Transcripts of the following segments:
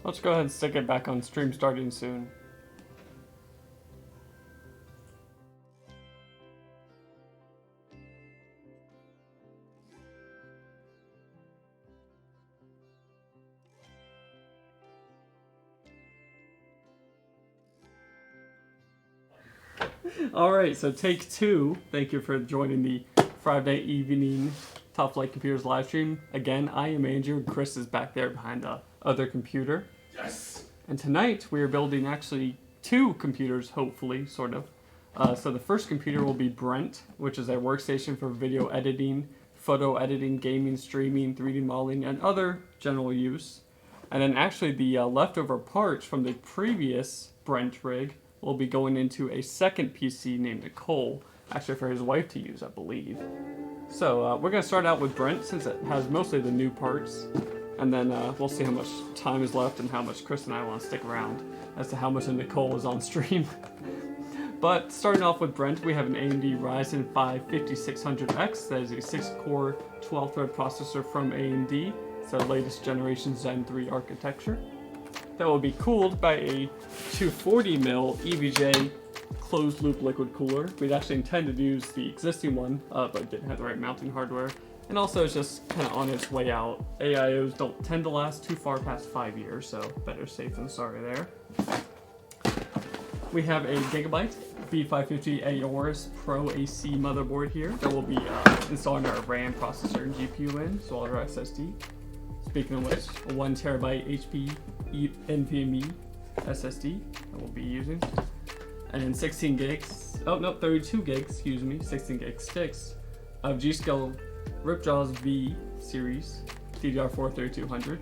Let's go ahead and stick it back on stream starting soon. Alright, so take two. Thank you for joining the Friday evening Top Flight Computers live stream. Again, I am Andrew. Chris is back there behind the other computer. Yes! And tonight we are building actually two computers, hopefully, sort of. So the first computer will be Brent, which is a workstation for video editing, photo editing, gaming, streaming, 3D modeling, and other general use. And then actually the leftover parts from the previous Brent rig will be going into a second PC named Nicole, actually for his wife to use, I believe. So we're going to start out with Brent since it has mostly the new parts, and then we'll see how much time is left and how much Chris and I want to stick around as to how much of Nicole is on stream. But starting off with Brent, we have an AMD Ryzen 5 5600X. That is a 6-core, 12-thread processor from AMD. It's the latest generation Zen 3 architecture. That will be cooled by a 240mm EVJ closed-loop liquid cooler. We'd actually intended to use the existing one, but didn't have the right mounting hardware. And also it's just kind of on its way out. AIOs don't tend to last too far past 5 years, so better safe than sorry there. We have a Gigabyte B550 Aorus Pro AC motherboard here that will be installing our RAM processor and GPU in, as well as our SSD. Speaking of which, a 1TB HP NVMe SSD that we'll be using, and 16 gigs, 32 gigs, 16 gig sticks of G.Skill Ripjaws V series DDR4 3200.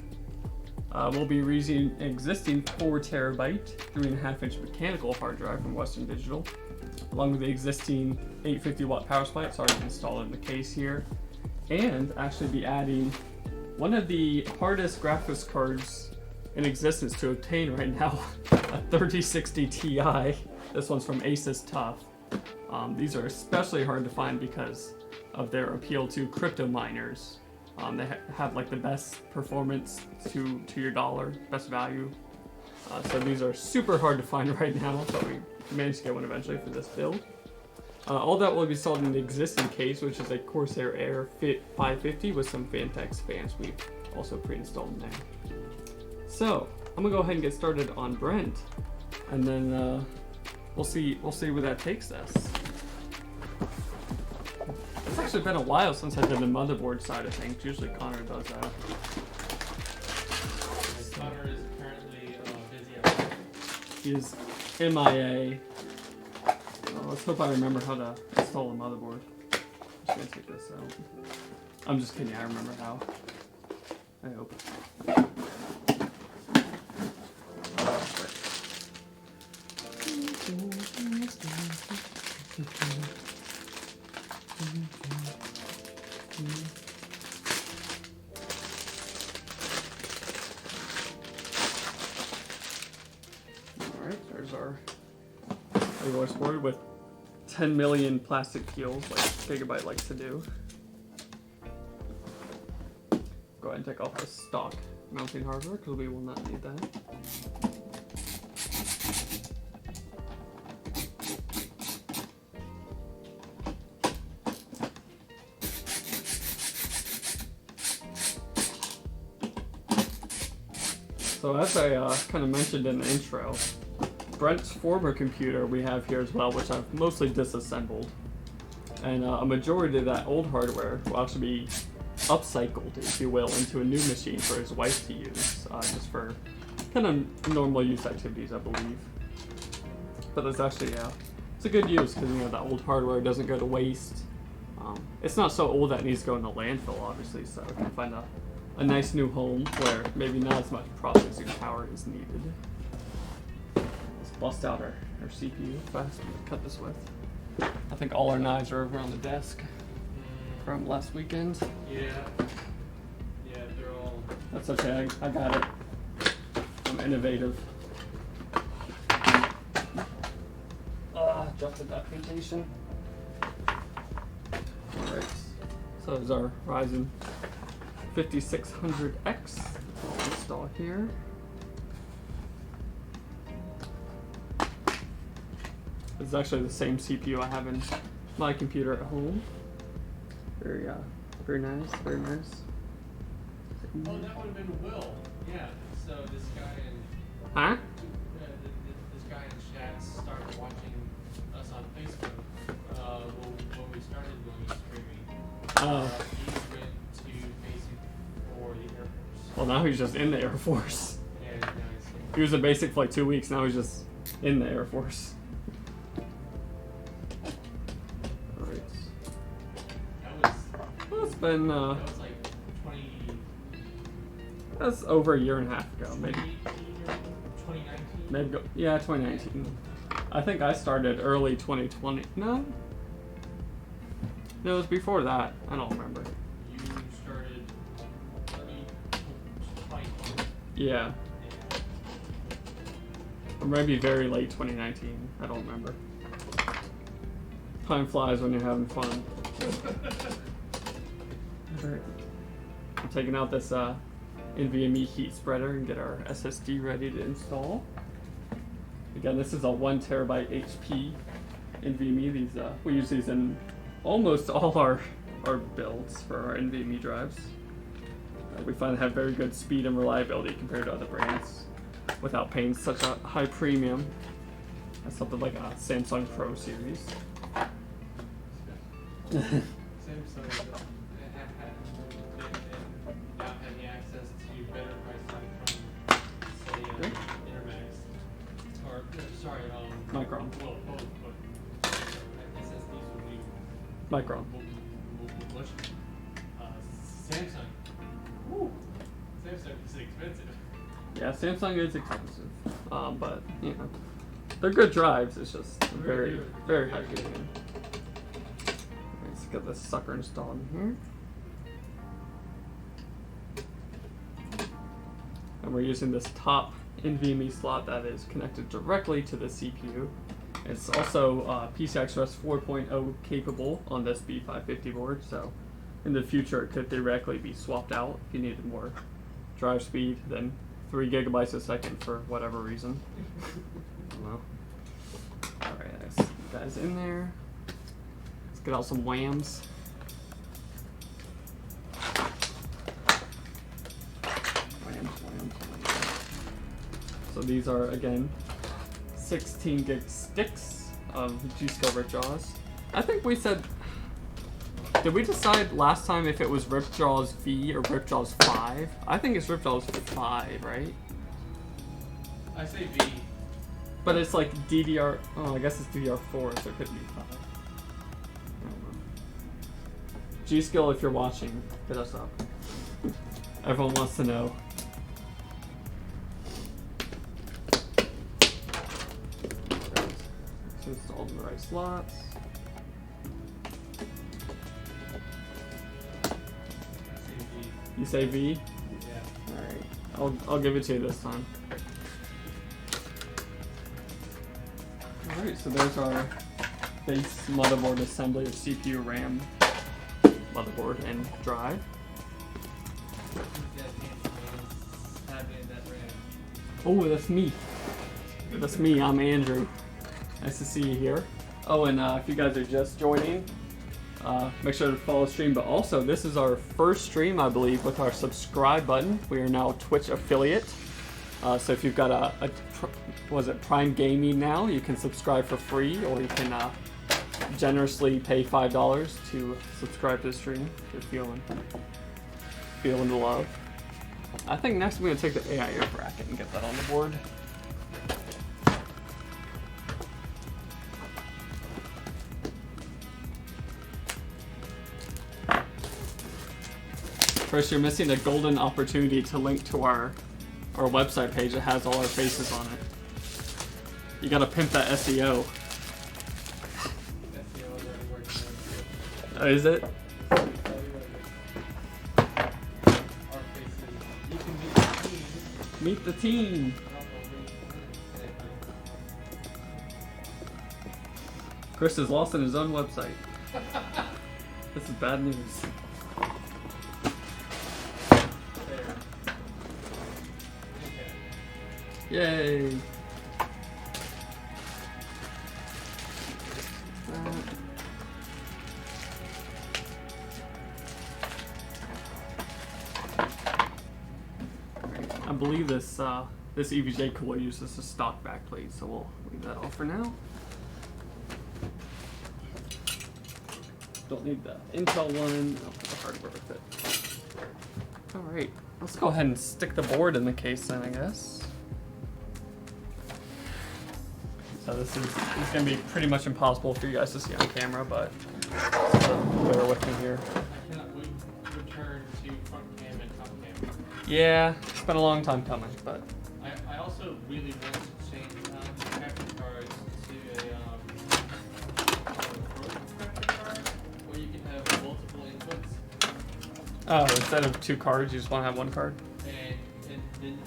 We'll be using an existing 4TB 3.5-inch mechanical hard drive from Western Digital, along with the existing 850-watt power supply. It's already installed in the case here, and actually be adding one of the hardest graphics cards in existence to obtain right now, a 3060 Ti. This one's from Asus TUF. These are especially hard to find because of their appeal to crypto miners. They have like the best performance to your dollar, best value. So these are super hard to find right now, but we managed to get one eventually for this build. All that will be installed in the existing case, which is a Corsair Air 550 with some Fantex fans we've also pre-installed in there. So I'm gonna go ahead and get started on Brent, and then we'll see where that takes us. It's actually been a while since I did the motherboard side of things. Usually Connor does that. Connor is currently busy at work. He is MIA. Let's hope I remember how to install a motherboard. I'm just gonna take this out. I'm just kidding, I remember how. I hope. Alright, there's our voice board with 10 million plastic peels like Gigabyte likes to do. Go ahead and take off the stock mounting hardware because we will not need that. So as I kind of mentioned in the intro, Brent's former computer we have here as well, which I've mostly disassembled. And a majority of that old hardware will actually be upcycled, if you will, into a new machine for his wife to use, just for kind of normal use activities, I believe. But it's actually, it's a good use because, you know, that old hardware doesn't go to waste. It's not so old that it needs to go in the landfill, obviously, so we can find a nice new home where maybe not as much processing power is needed. Let's bust out our CPU fast to cut this with. I think all our knives are over on the desk from last weekend. Yeah, they're all... That's okay, I got it. I'm innovative. Dropped the documentation. Alright, so there's our Ryzen 5600X. I'll install here. It's actually the same CPU I have in my computer at home. Very nice, very nice. Oh, that would have been Will. Yeah. So this guy in Huh? this guy in chat started watching us on Facebook when we started doing streaming. Oh. He went to basic for the Air Force. Well, now he's just in the Air Force. And now he's He was in basic for like 2 weeks. Now he's just in the Air Force. All right. Well, it's been That was like 20. that's over a year and a half ago, maybe. 2019. Maybe yeah, 2019. I think I started early 2020. No, it was before that. I don't remember. You started 2020. Yeah, or maybe very late 2019. I don't remember. Time flies when you're having fun. Alright. I'm taking out this NVMe heat spreader and get our SSD ready to install. Again, this is a 1 terabyte HP NVMe. These we use these in almost all our builds for our NVMe drives. We find they have very good speed and reliability compared to other brands, without paying such a high premium as something like a Samsung Pro series. Samsung not having access to better price like from say Intermax or sorry Micron. Well, both SSDs would be Micron. much. Samsung. Woo. Samsung is expensive. Yeah, Samsung is expensive, but you know, they're good drives. It's just very, very high premium. Let's get this sucker installed in here. And we're using this top NVMe slot that is connected directly to the CPU. It's also PCI Express 4.0 capable on this B550 board, so in the future it could theoretically be swapped out if you needed more drive speed than 3 gigabytes a second for whatever reason. I don't know. Alright, nice. Guys in there. Let's get out some whams. Whams. So these are, again, 16 gig sticks of G-Skill Ripjaws. I think we said... Did we decide last time if it was Ripjaws V or Ripjaws 5? I think it's Ripjaws 5, right? I say V. But it's like DDR... Oh, I guess it's DDR4, so it could be 5. I don't know. G-Skill, if you're watching, hit us up. Everyone wants to know. Let's install in the right slots. You say V? Yeah. Alright. I'll give it to you this time. Alright, so there's our base motherboard assembly of CPU, RAM, motherboard, and drive. Oh, that's me. That's me. I'm Andrew. Nice to see you here. Oh, and if you guys are just joining, make sure to follow the stream. But also, this is our first stream, I believe, with our subscribe button. We are now a Twitch affiliate. So if you've got Prime Gaming now, you can subscribe for free, or you can generously pay $5 to subscribe to the stream if you're feeling the love. I think next we're gonna take the AI air bracket and get that on the board. First, you're missing a golden opportunity to link to our website page that has all our faces on it. You gotta pimp that SEO. Oh, is it? Meet the team. Chris is lost in his own website. This is bad news. Yay! believe this this EVJ cooler uses a stock backplate, so we'll leave that off for now. Don't need the Intel one. I'll put the hardware with it. All right, let's go ahead and stick the board in the case then, I guess. So this is going to be pretty much impossible for you guys to see on camera, but bear with me here. I cannot return to front cam and top cam. Yeah, it's been a long time coming, but I also really want to change graphic cards to a graphic card where you can have multiple inputs. oh, instead of 2 cards, you just want to have 1 card? And you can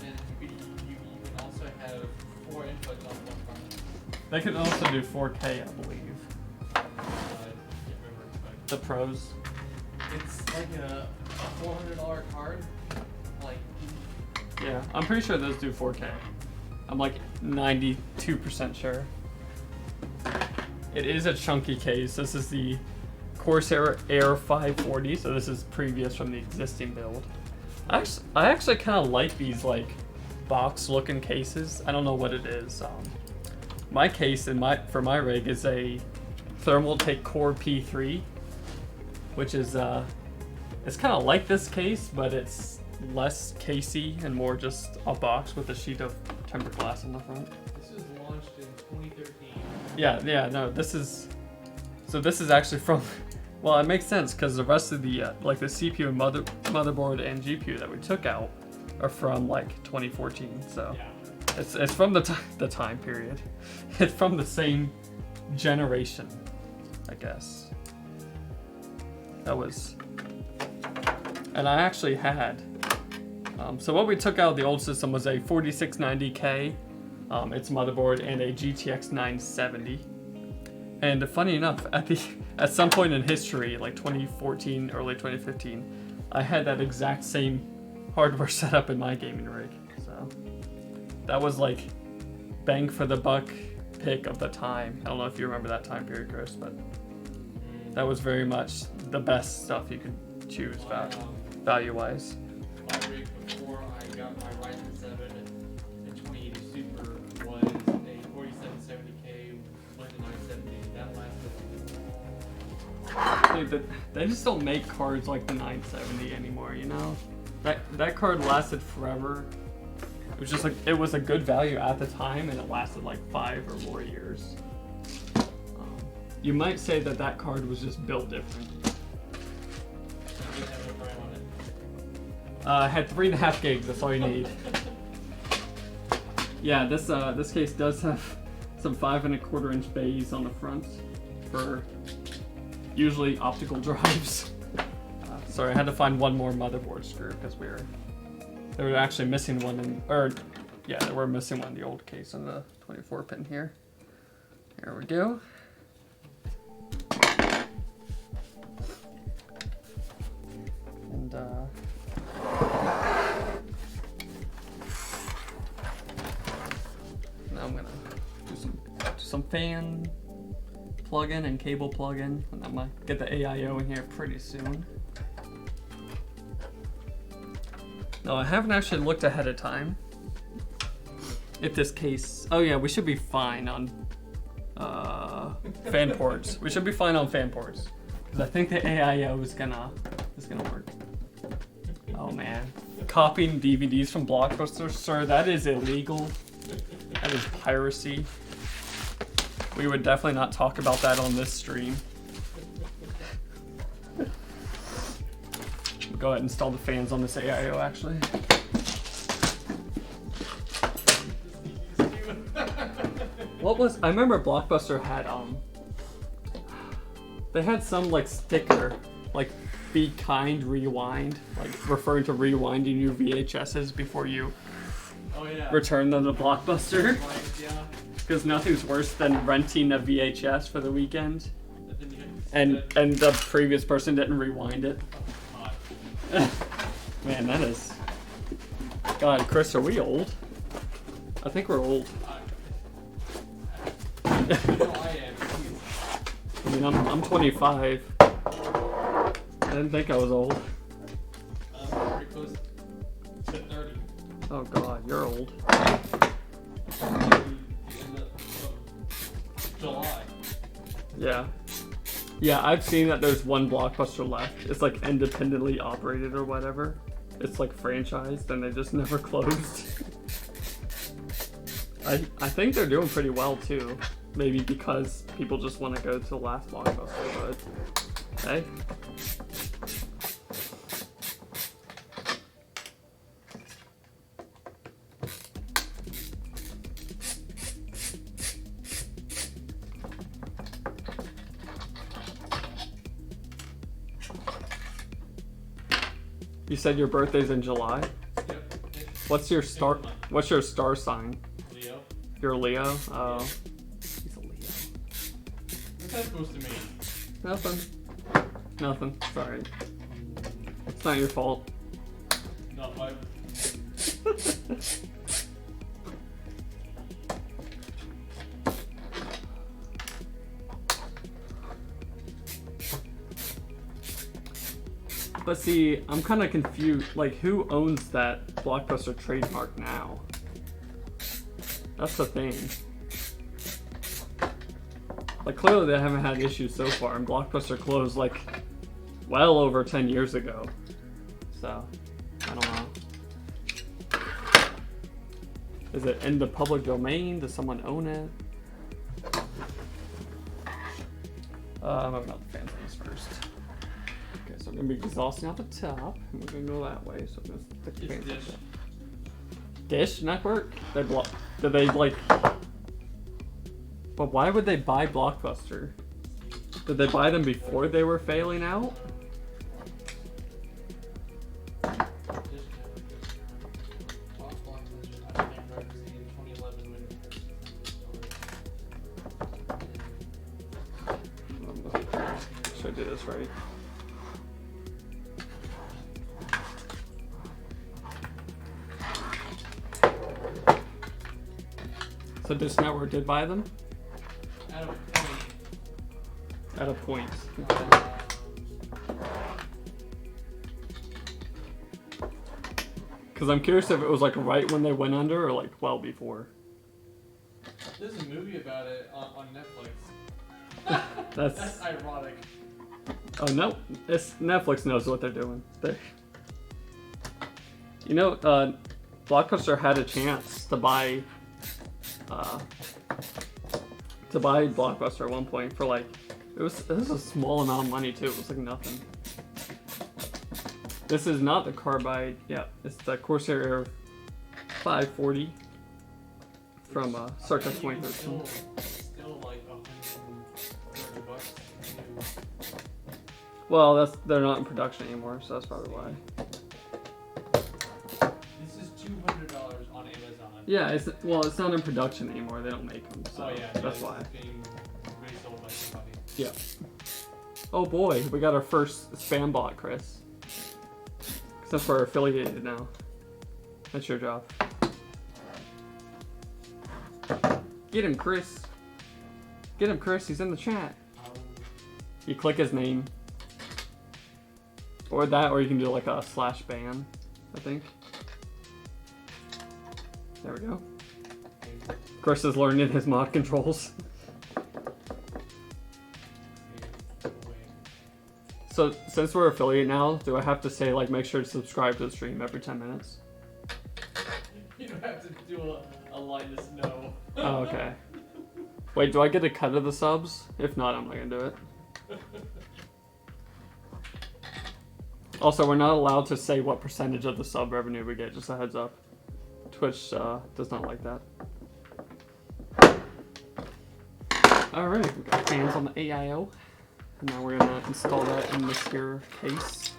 also have 4 inputs on 1 card. They can also do 4K, I believe. I can't remember, but The pros. it's like a $400 card. Like, Yeah, I'm pretty sure those do 4K. I'm like 92% sure. It is a chunky case. This is the Corsair Air 540, so this is previous from the existing build. I actually kind of like these like box-looking cases. I don't know what it is. My case for my rig is a Thermaltake Core P3, which is it's kind of like this case, but it's less casey and more just a box with a sheet of tempered glass on the front. this was launched in 2013. Yeah, no, this is actually from, well, it makes sense because the rest of the like the CPU and motherboard and GPU that we took out are from like 2014. So Yeah. it's from the time period. It's from the same generation, I guess. That was, and I actually had. So what we took out of the old system was a 4690K, its motherboard, and a GTX 970. And funny enough, at some point in history, like 2014, early 2015, I had that exact same hardware setup in my gaming rig. So that was like bang for the buck pick of the time. I don't know if you remember that time period, Chris, but that was very much the best stuff you could choose value-wise. My rig before I got my Ryzen 7 and 2080 Super was a 4770K with a 970. That lasted. Dude, they just don't make cards like the 970 anymore, you know? That card lasted forever. It was just like, it was a good value at the time, and it lasted like 5 or more years. You might say that card was just built different. Had 3.5 gigs, that's all you need. Yeah, this case does have some 5 1/4 inch bays on the front for usually optical drives. Sorry, I had to find one more motherboard screw because they were actually missing one they were missing one in the old case on the 24 pin here. Here we go. And now I'm gonna do some fan plug-in and cable plug-in, and I'm gonna get the AIO in here pretty soon. No, I haven't actually looked ahead of time if this case. Oh yeah, we should be fine on fan ports. We should be fine on fan ports because I think the AIO is gonna work. Oh man, copying DVDs from Blockbuster, sir, that is illegal. That is piracy. We would definitely not talk about that on this stream. Go ahead and install the fans on this AIO actually. I remember Blockbuster had they had some like sticker, like be kind rewind, like referring to rewinding your VHSs before you return them to Blockbuster. Because nothing's worse than renting a VHS for the weekend and the previous person didn't rewind it. Man, that is. God, Chris, are we old? I think we're old. I mean, I'm 25. I didn't think I was old. Pretty close to 30. Oh, Oh god, you're old. July. Yeah. Yeah, I've seen that there's one Blockbuster left. It's like independently operated or whatever. It's like franchised and they just never closed. I think they're doing pretty well too. Maybe because people just want to go to the last Blockbuster, but hey. You said your birthday's in July? Yep. What's your star sign? Leo. You're a Leo? Oh. He's a Leo. What's that supposed to mean? Nothing. Nothing. Sorry. It's not your fault. Not my. But see, I'm kind of confused. Like, who owns that Blockbuster trademark now? That's the thing. Like, clearly they haven't had issues so far, and Blockbuster closed, like, well over 10 years ago. So, I don't know. Is it in the public domain? Does someone own it? I'm about the fan things first. Okay, so I'm gonna be exhausting off the top, and we're gonna go that way. So I'm gonna stick the fan Dish. Dish network? Did they like? But why would they buy Blockbuster? Did they buy them before they were failing out? Should I do this right? So Dish Network did buy them? At a point. Because I'm curious if it was like right when they went under or like well before. There's a movie about it on Netflix. That's ironic. Oh no, Netflix knows what they're doing. You know, Blockbuster had a chance to buy Blockbuster at one point for like this was a small amount of money too. It was like nothing. This is not the Carbide. Yeah, it's the Corsair 540 from circa 2013. Still like $130. Well, they're not in production anymore, so that's probably why. This is $200 on Amazon. Yeah, it's not in production anymore. They don't make them, so that's why. It's being resold by somebody. Yeah. Oh boy, we got our first spam bot, Chris. Since we're affiliated now. That's your job. Get him, Chris. Get him, Chris. He's in the chat. You click his name. Or that, or you can do like a /ban, I think. There we go. Chris is learning his mod controls. So, since we're affiliate now, do I have to say, like, make sure to subscribe to the stream every 10 minutes? You don't have to do a Linus no. Oh, okay. Wait, do I get a cut of the subs? If not, I'm not gonna do it. Also, we're not allowed to say what percentage of the sub revenue we get, just a heads up. Twitch does not like that. Alright, we got fans on the AIO. And now we're gonna install that in this here case.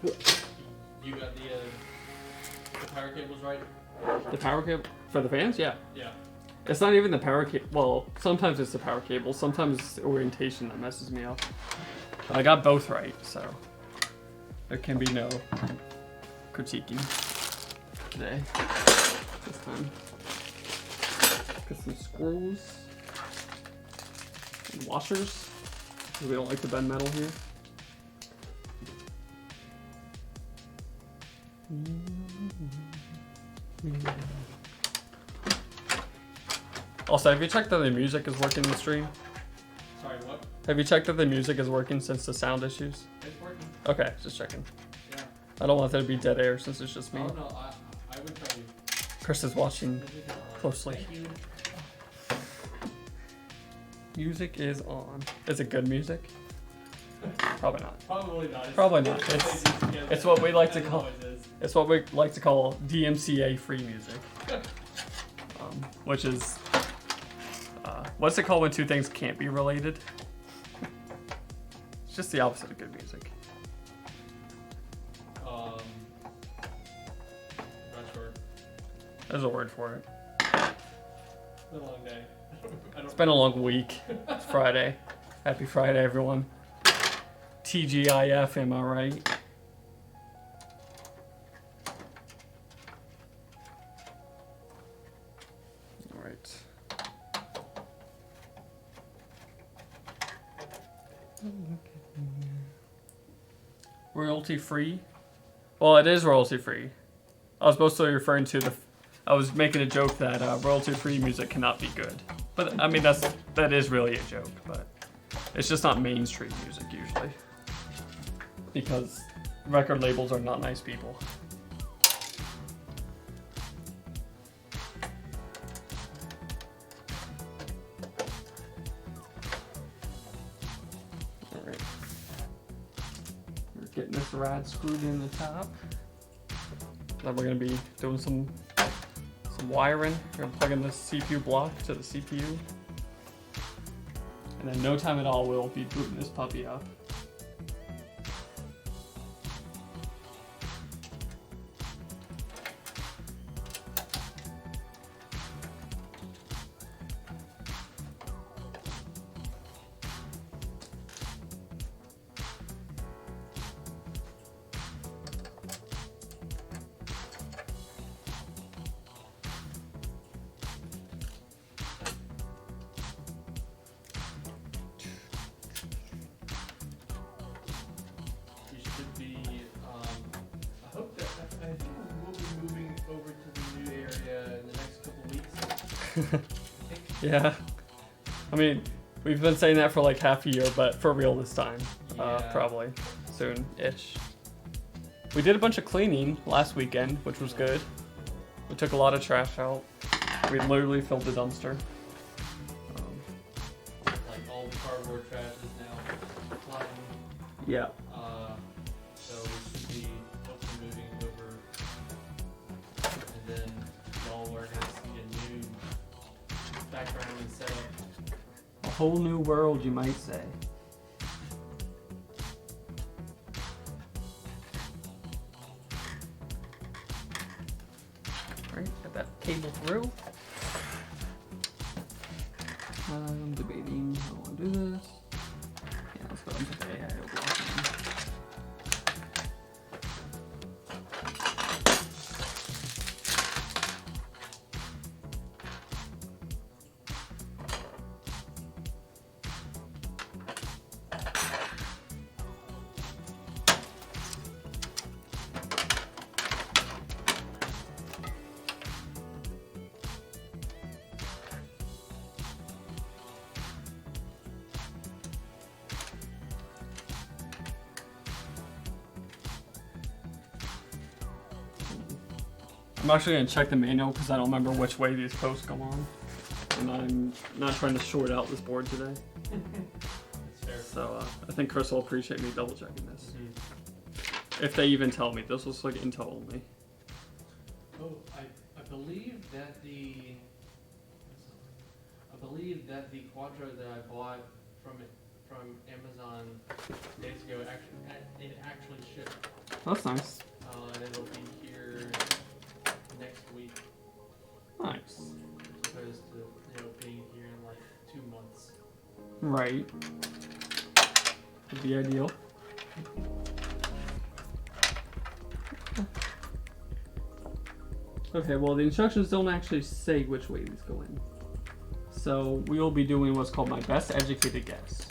You got the power cables right? The power cable? For the fans? Yeah. Yeah. It's not even the power cable. Well, sometimes it's the power cable. Sometimes it's the orientation that messes me up. But I got both right, so there can be no critiquing today. This time. Got some screws. And washers. Because we don't like to bend metal here. Also, have you checked that the music is working in the stream? Sorry, what? Have you checked that the music is working since the sound issues? It's working. Okay, just checking. Yeah. I don't want there to be dead air since it's just me. Oh no, I would tell you. Chris is watching Music is on. closely. Thank you. Music is on. Is it good music? Probably not. Probably not. Probably not. It's what we like to call. It's what we like to call DMCA free music, which is what's it called when two things can't be related? It's just the opposite of good music. Not sure. There's a word for it. It's been a long day. It's been a long week. It's Friday. Happy Friday, everyone. TGIF, am I right? All right. Royalty free? Well, it is royalty free. I was mostly referring to I was making a joke that royalty free music cannot be good. But I mean, that is really a joke, but it's just not mainstream music usually. Because record labels are not nice people. Alright. We're getting this rad screwed in the top. Then we're gonna be doing some wiring. We're gonna plug in this CPU block to the CPU. And then no time at all we'll be booting this puppy up. Yeah, I mean, we've been saying that for like half a year, but for real this time, probably soon-ish. We did a bunch of cleaning last weekend, which was good. We took a lot of trash out. We literally filled the dumpster. Like all the cardboard trash is now flying. Yeah. So we should be hopefully moving over, and then y'all are gonna see a new background and setup. A whole new world, you might say. Alright, got that cable through. I'm debating how I want to do this. Yeah, let's go ahead and put the AIO block in. I'm actually going to check the manual because I don't remember which way these posts go on. And I'm not trying to short out this board today. That's fair. So I think Chris will appreciate me double checking this. Mm-hmm. If they even tell me. This looks like Intel only. Oh, I believe that the Quadro that I bought from Amazon days ago actually shipped. That's nice. And it'll be here next week. Nice. As opposed to being here in like 2 months. Right. Would be ideal. Okay, well the instructions don't actually say which way these go in. So we will be doing what's called my best educated guess.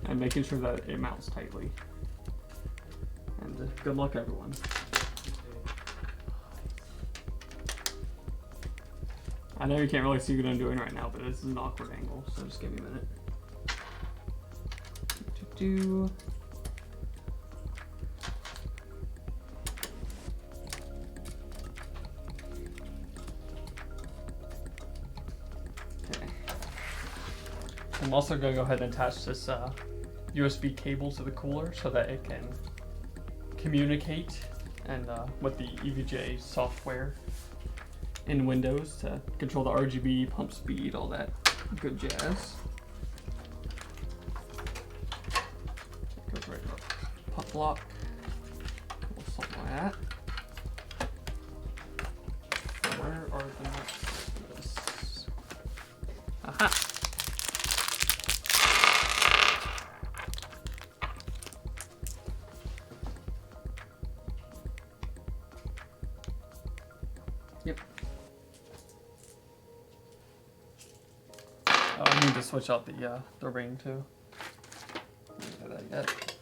And making sure that it mounts tightly. And good luck everyone. I know you can't really see what I'm doing right now, but this is an awkward angle, so just give me a minute. Okay. I'm also going to go ahead and attach this USB cable to the cooler so that it can communicate and with the EVGA software in Windows to control the RGB, pump speed, all that good jazz. Goes right up. Pump block, something like that. Where are the nuts for this? Aha! Yep. Oh, I need to switch out the ring too. Don't do that yet.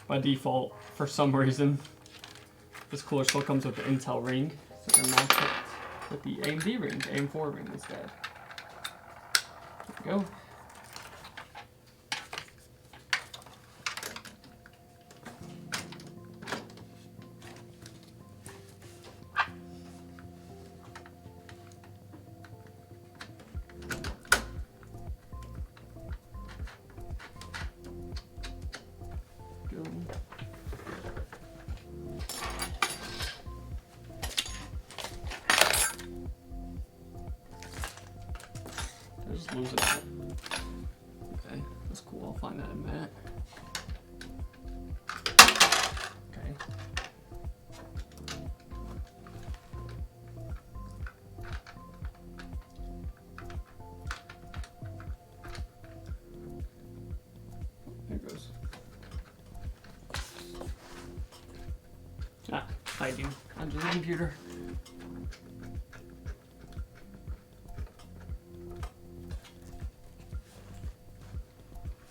By default, for some reason, this cooler still comes with the Intel ring, so I'm mount it with the AMD ring, the AM4 ring instead. There we go. Just losing it. Okay, that's cool. I'll find that in a minute. Okay. There it goes. Ah, hiding under the computer.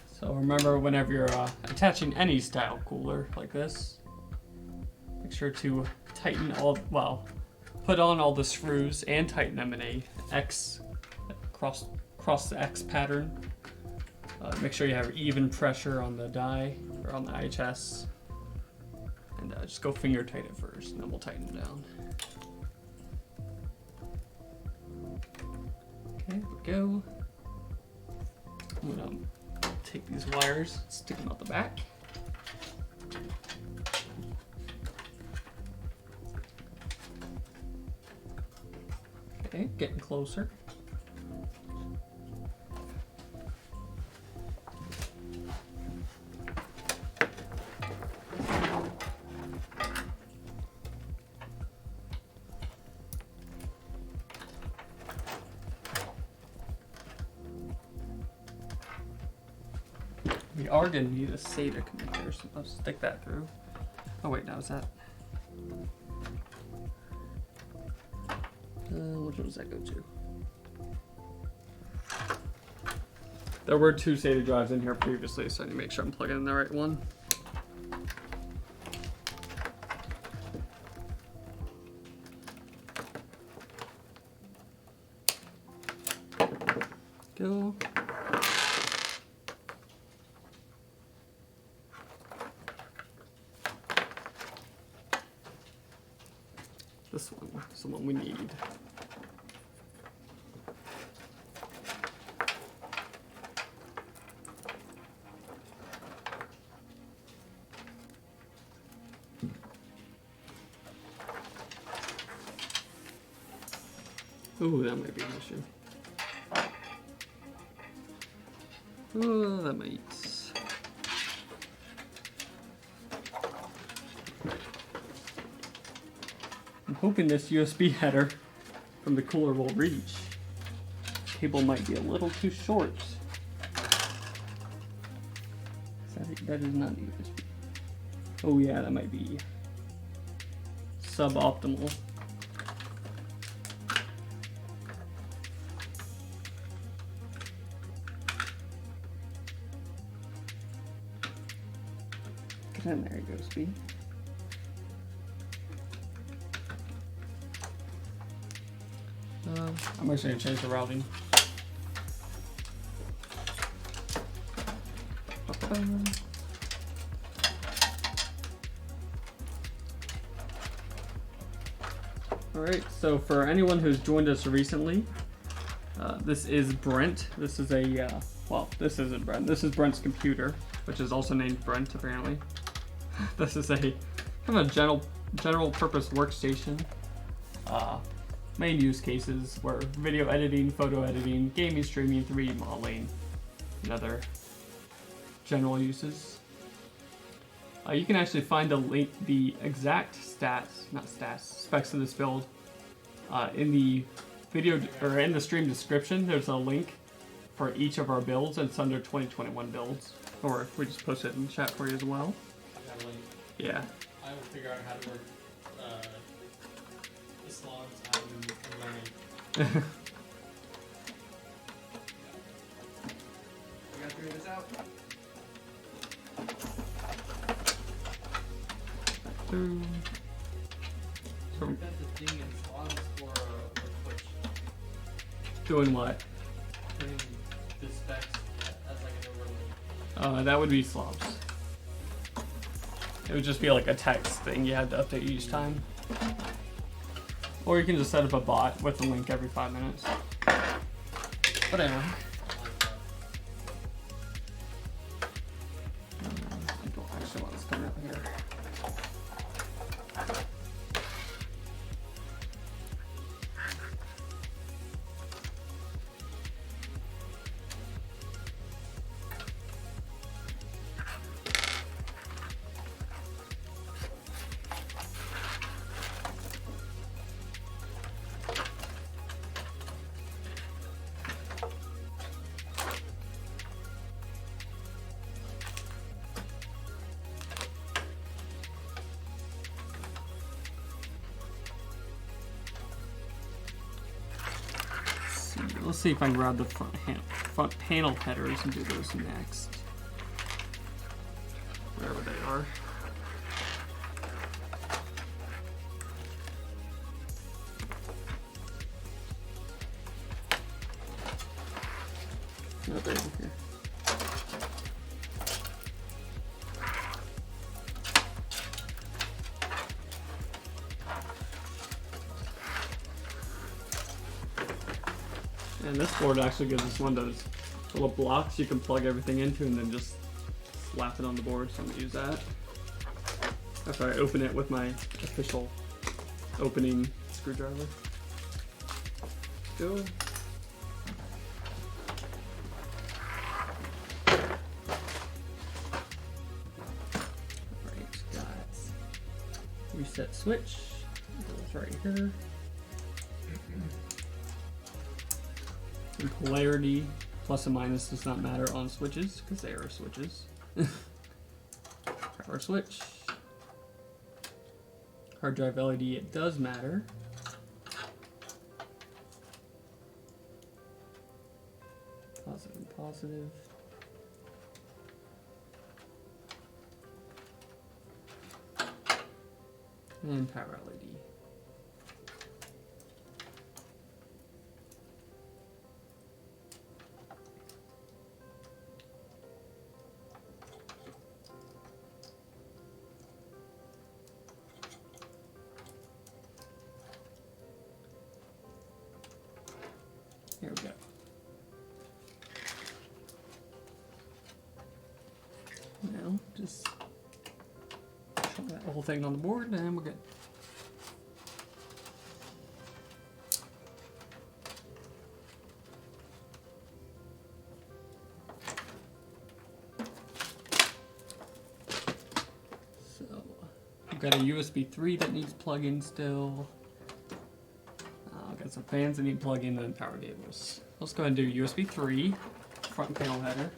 So remember, whenever you're attaching any style cooler like this, make sure to tighten put on all the screws and tighten them in a X, cross the X pattern. Make sure you have even pressure on the die or on the IHS, and just go finger tight it first, and then we'll tighten it down. Okay, here we go. I'm gonna take these wires, stick them out the back. Okay, getting closer. We are going to need a SATA connector, so let's stick that through. Oh wait, now is that? Which one does that go to? There were two SATA drives in here previously, so I need to make sure I'm plugging in the right one. Go. This one is the one we need. Ooh, that might be an issue. Oh, that might. I'm hoping this USB header from the cooler will reach. Cable might be a little too short. That is not USB. Oh yeah, that might be suboptimal. And there it goes, B. I'm actually gonna change the routing. Alright, so for anyone who's joined us recently, this is Brent. This is a, well, this isn't Brent. This is Brent's computer, which is also named Brent, apparently. This is a kind of a general purpose workstation. Main use cases were video editing, photo editing, gaming, streaming, 3D modeling, and other general uses. You can actually find the exact specs of this build in the video or in the stream description. There's a link for each of our builds, and it's under 2021 builds, or we just post it in the chat for you as well. Yeah. I will figure out how to work Islam's and learning. We gotta figure this out. So, That's the thing in Islam's for Twitch. doing what? Putting the specs as like an overlay. That would be slobs. It would just be like a text thing you had to update each time. Or you can just set up a bot with a link every 5 minutes. But anyway. I don't actually want this coming up here. Let's see if I can grab the front panel headers and do those next. Wherever they are. No, they're over here. And this board actually gives us one of those little blocks you can plug everything into and then just slap it on the board, so I'm going to use that. After I open it with my official opening screwdriver. Go. Alright, got reset switch. Goes right here. And polarity, plus and minus, does not matter on switches because they are switches. Power switch. Hard drive LED, it does matter. Positive and positive. And power LED. Here we go. Now, just shove that whole thing on the board and we're good. So, we've got a USB 3 that needs plug-in still. Got some fans that need plug-in and power cables. Let's go ahead and do USB 3, front panel header.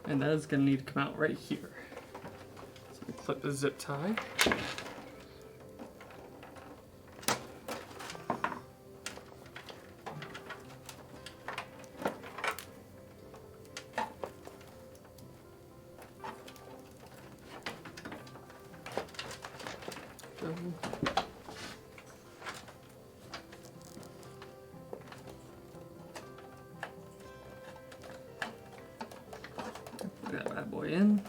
And that is going to need to come out right here. So we clip the zip tie. Go. Put that bad boy in.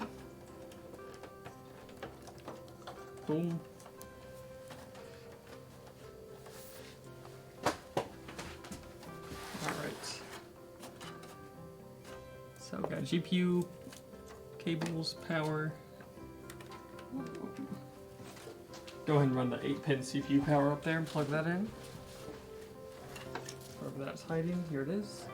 Boom. Alright. So we got GPU, cables, power. Go ahead and run the 8-pin CPU power up there and plug that in. Wherever that's hiding, here it is.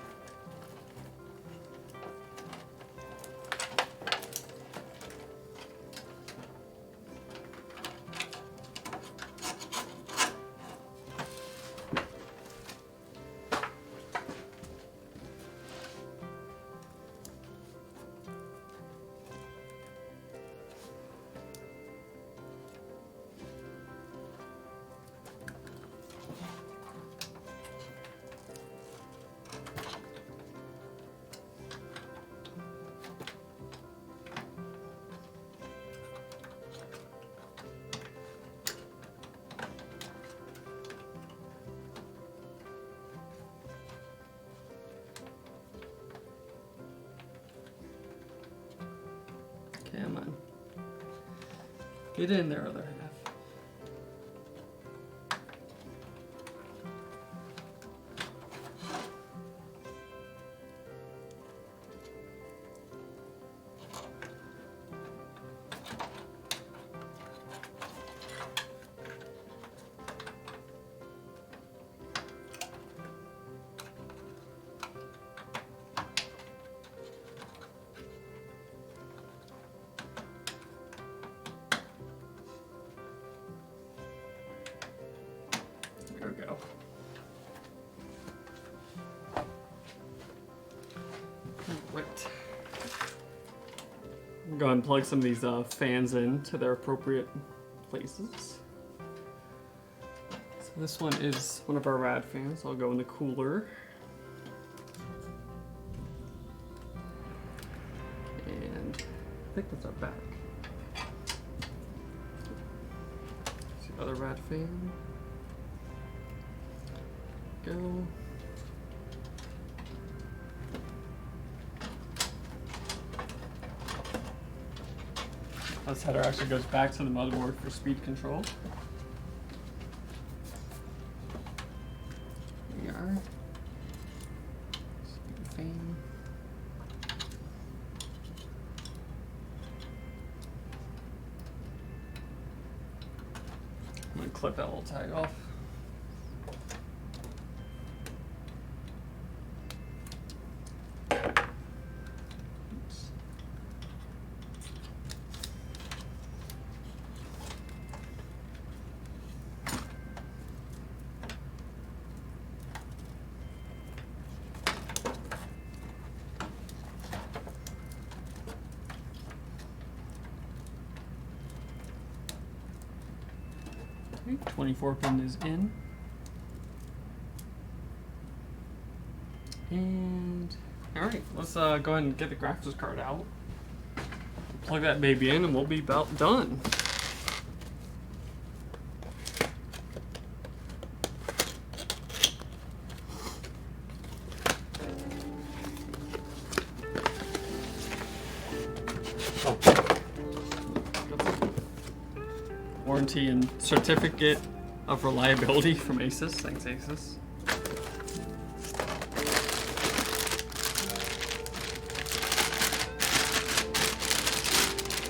Come on. Get in there, other half. There we go. Right. Go ahead and plug some of these fans in to their appropriate places. So this one is one of our rad fans. I'll go in the cooler. And I think that's our back. See the other rad fan. Go. This header actually goes back to the motherboard for speed control. Here we are. Fan. I'm gonna clip that little tag off. Okay, 24 pin is in. And alright, let's go ahead and get the graphics card out. Plug that baby in and we'll be about done. Warranty and certificate of reliability from Asus. Thanks, Asus.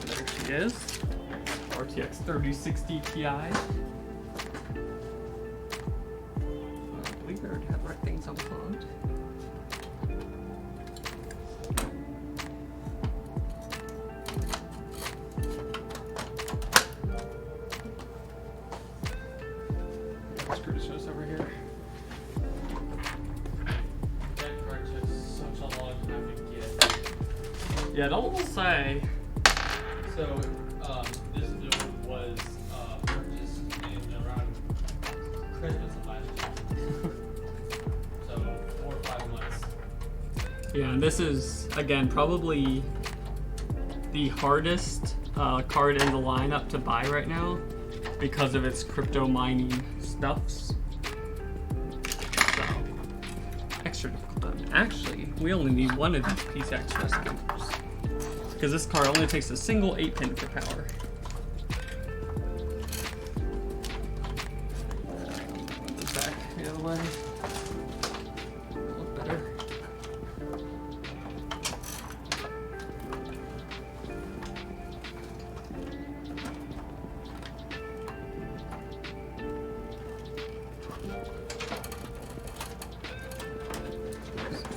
There she is. RTX 3060 Ti. I believe I already have the right things unplugged. Screw this just over here. That card took such a long time to get. Yeah, don't say. So, this build was purchased in around Christmas of last year. So, 4 or 5 months. Yeah, and this is, again, probably the hardest card in the lineup to buy right now. because of its crypto mining stuffs. So, extra difficult. Actually, we only need one of these PCI Express cables because this card only takes a single 8-pin for power. Back the other way. Look better.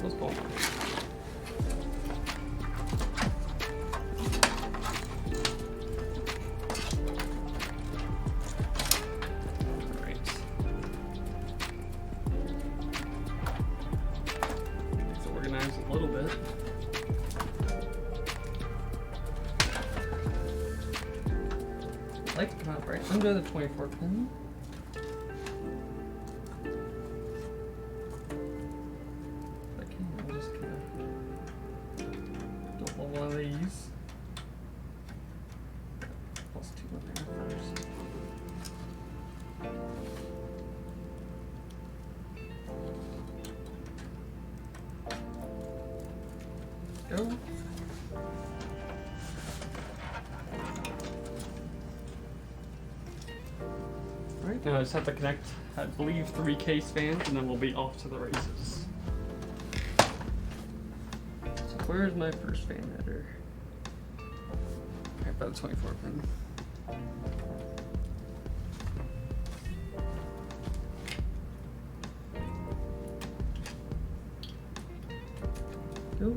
Let's go. A little bit. I like to come out right under the 24 pin. If I can, I'll just kind of double one of these. Plus 2 in there first. Go. Alright, now I just have to connect, I believe, 3 case fans, and then we'll be off to the races. So where's my first fan header? Right by the 24 pin. Go.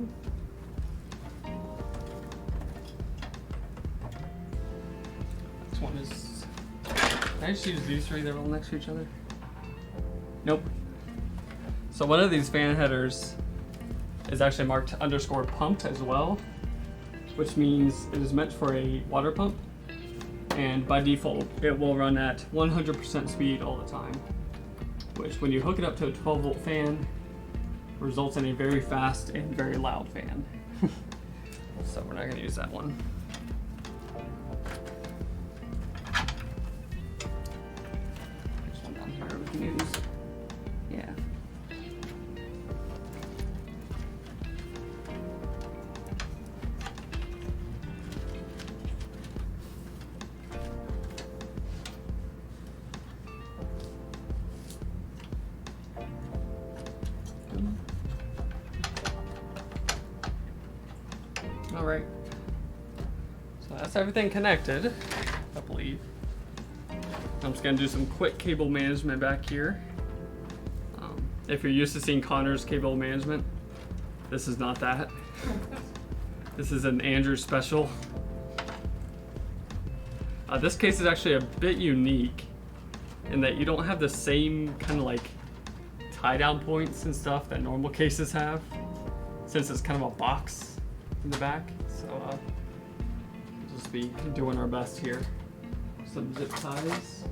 This one is. Can I just use these 3? They're all next to each other. Nope. So one of these fan headers is actually marked underscore pumped as well, which means it is meant for a water pump, and by default it will run at 100% speed all the time, which when you hook it up to a 12-volt fan results in a very fast and very loud fan. So we're not going to use that one. There's one down here we can use. Yeah. Alright, so that's everything connected, I believe. I'm just going to do some quick cable management back here. If you're used to seeing Connor's cable management, this is not that. This is an Andrew special. This case is actually a bit unique in that you don't have the same kind of like tie down points and stuff that normal cases have, since it's kind of a box in the back. So we'll just be doing our best here. Some zip ties.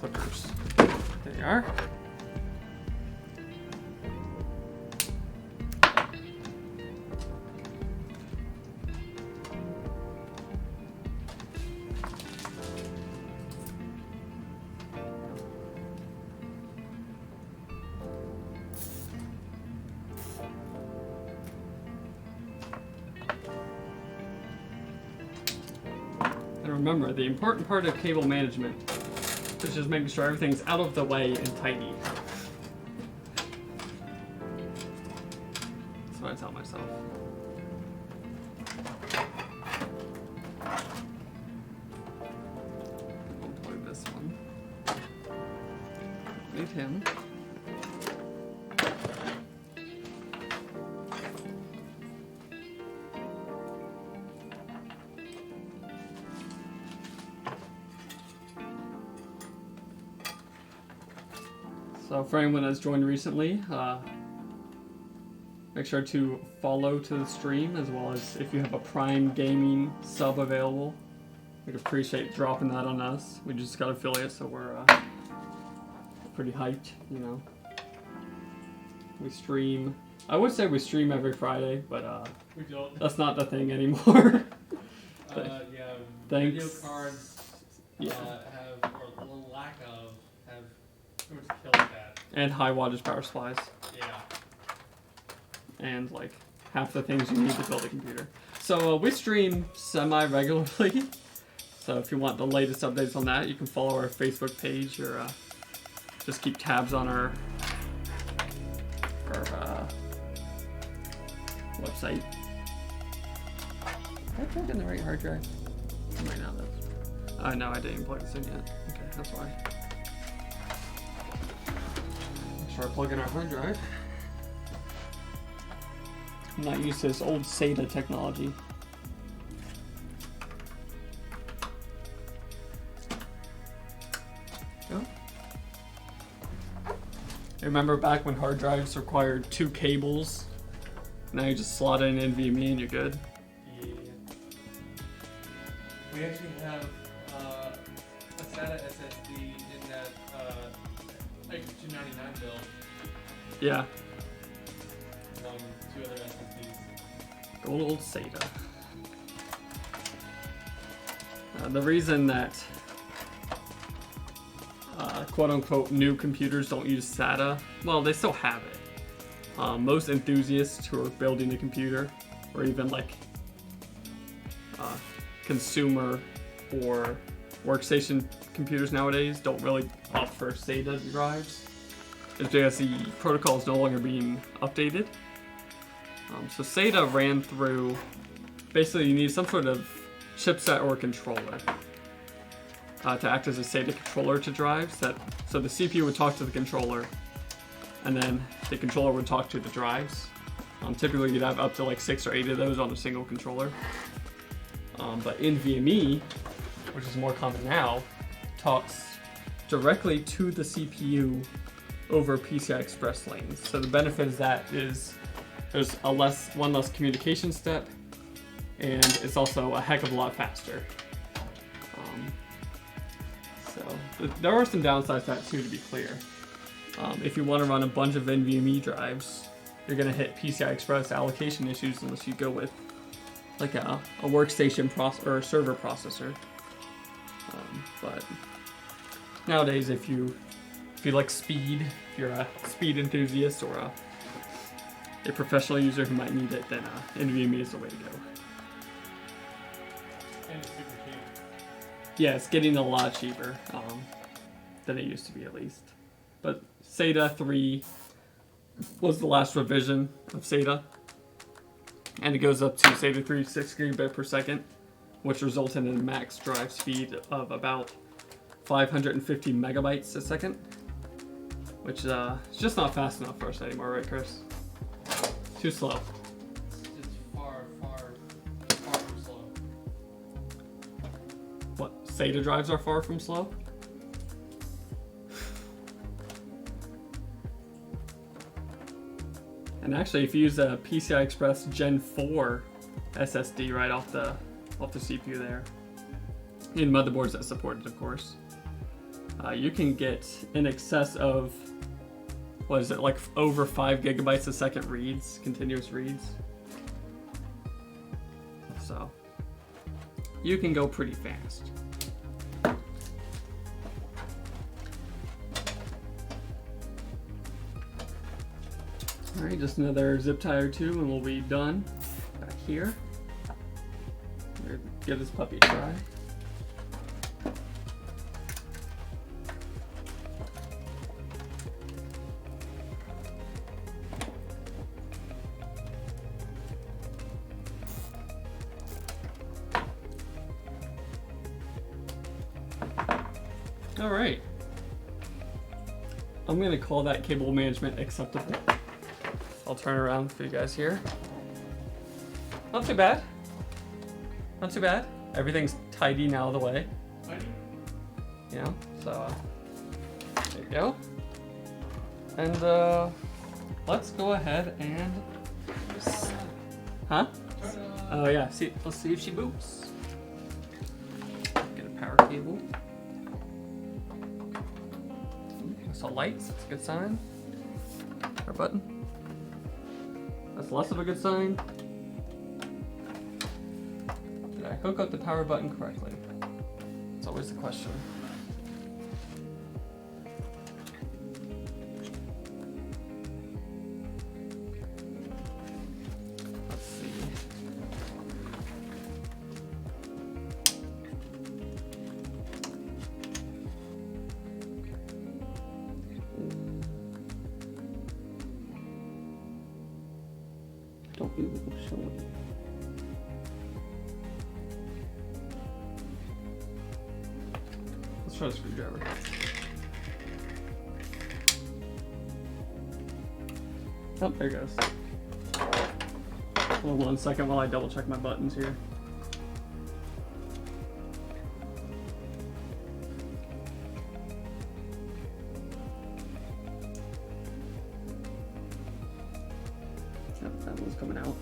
Clippers. There they are. And remember, the important part of cable management is just making sure everything's out of the way and tidy. That's what I tell myself. I'll plug this one. Need him. So for anyone that's joined recently, make sure to follow to the stream, as well as if you have a Prime Gaming sub available, we'd appreciate dropping that on us. We just got affiliate, so we're pretty hyped, you know. We stream. I would say we stream every Friday, but We don't. that's not the thing anymore. Yeah. Thanks. Video cards Yeah. have, or the lack of, have pretty much killed that. And high wattage power supplies. Yeah. And like half the things you need to build a computer. So we stream semi-regularly. So if you want the latest updates on that, you can follow our Facebook page or just keep tabs on our website. Did I plug in the right hard drive? I might not have. No, I didn't plug this in yet. Okay, that's why. Make sure I plug in our hard drive. I'm not used to this old SATA technology. Oh. Remember back when hard drives required 2 cables? Now you just slot in NVMe and you're good. Yeah. We actually have a SATA SSD in that like 299 build, Yeah, along with 2 other SSDs. good old SATA. The reason that quote-unquote new computers don't use SATA, well, they still have it. Most enthusiasts who are building a computer, or even like consumer or workstation computers nowadays, don't really opt for SATA drives. It's because the protocol is no longer being updated. So SATA ran through, basically you need some sort of chipset or controller to act as a SATA controller to drives. So the CPU would talk to the controller, and then the controller would talk to the drives. Typically you'd have up to like 6 or 8 of those on a single controller. But NVMe, which is more common now, talks directly to the CPU over PCI Express lanes. So the benefit of that is there's one less communication step, and it's also a heck of a lot faster. So there are some downsides to that too, to be clear. If you want to run a bunch of NVMe drives, you're going to hit PCI Express allocation issues unless you go with like a workstation or a server processor. But nowadays, if you like speed, if you're a speed enthusiast or a professional user who might need it, then NVMe is the way to go. And it's super cheap. Yeah, it's getting a lot cheaper than it used to be, at least. But SATA 3 was the last revision of SATA, and it goes up to SATA 3 6 gigabit per second, which resulted in a max drive speed of about 550 megabytes a second, which is just not fast enough for us anymore, right, Chris? Too slow. It's far from slow. What, SATA drives are far from slow? And actually, if you use a PCI Express Gen 4 SSD right off the CPU there, in motherboards that support it, of course, you can get in excess of, what is it, like over 5 gigabytes a second reads, continuous reads. So you can go pretty fast. Alright, just another zip tie or two and we'll be done. Back here. Give this puppy a try. Alright. I'm going to call that cable management acceptable. I'll turn around for you guys here. Not too bad. Not too bad. Everything's tidy now out of the way. Tidy? You know, so there you go. And let's go ahead and, huh? Oh yeah, see, let's see if she boots. Get a power cable. I saw lights, that's a good sign. Power button. That's less of a good sign. Did I hook up the power button correctly? It's always the question. Let's see. Don't be showing. Let's try a screwdriver. Oh, there it goes. Hold on 1 second while I double check my buttons here. Yep, that one's coming out.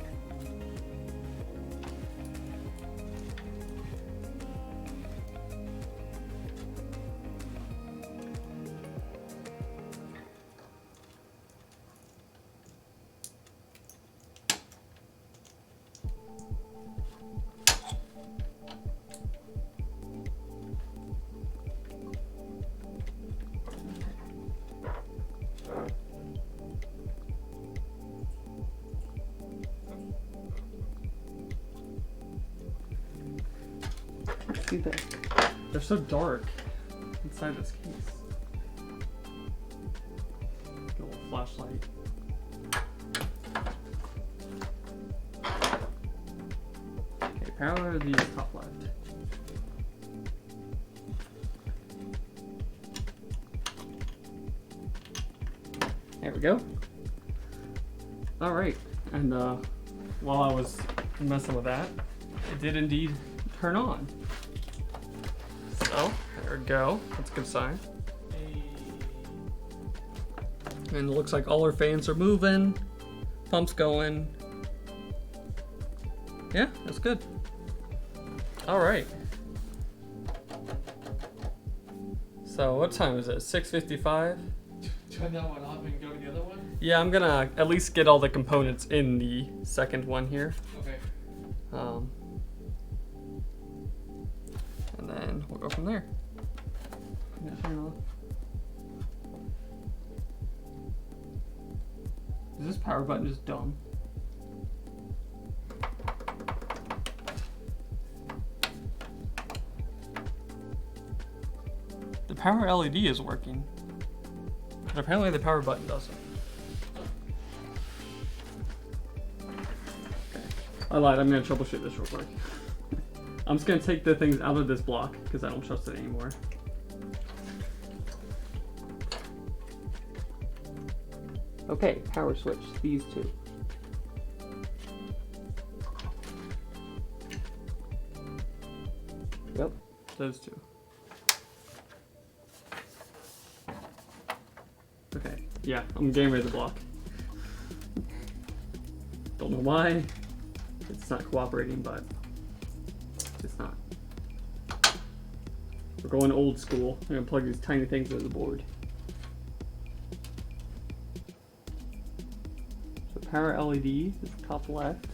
See that? They're so dark inside this case. Get a little flashlight. Okay, power the top left. There we go. All right, and while I was messing with that, it did indeed turn on. So, there we go. That's a good sign. And it looks like all our fans are moving. Pump's going. Yeah, that's good. All right. So, what time is it? 6:55? Turn that one off and go to the other one? Yeah, I'm gonna at least get all the components in the second one here. Okay. And then we'll go from there. Is this power button just dumb? The power LED is working, but apparently the power button doesn't. Okay. I lied, I'm gonna troubleshoot this real quick. I'm just gonna take the things out of this block because I don't trust it anymore. Okay, power switch, these two. Yep, those two. Okay, yeah, I'm getting rid of the block. Don't know why. It's not cooperating, but it's not. We're going old school. I'm gonna plug these tiny things into the board. So power LED is top left.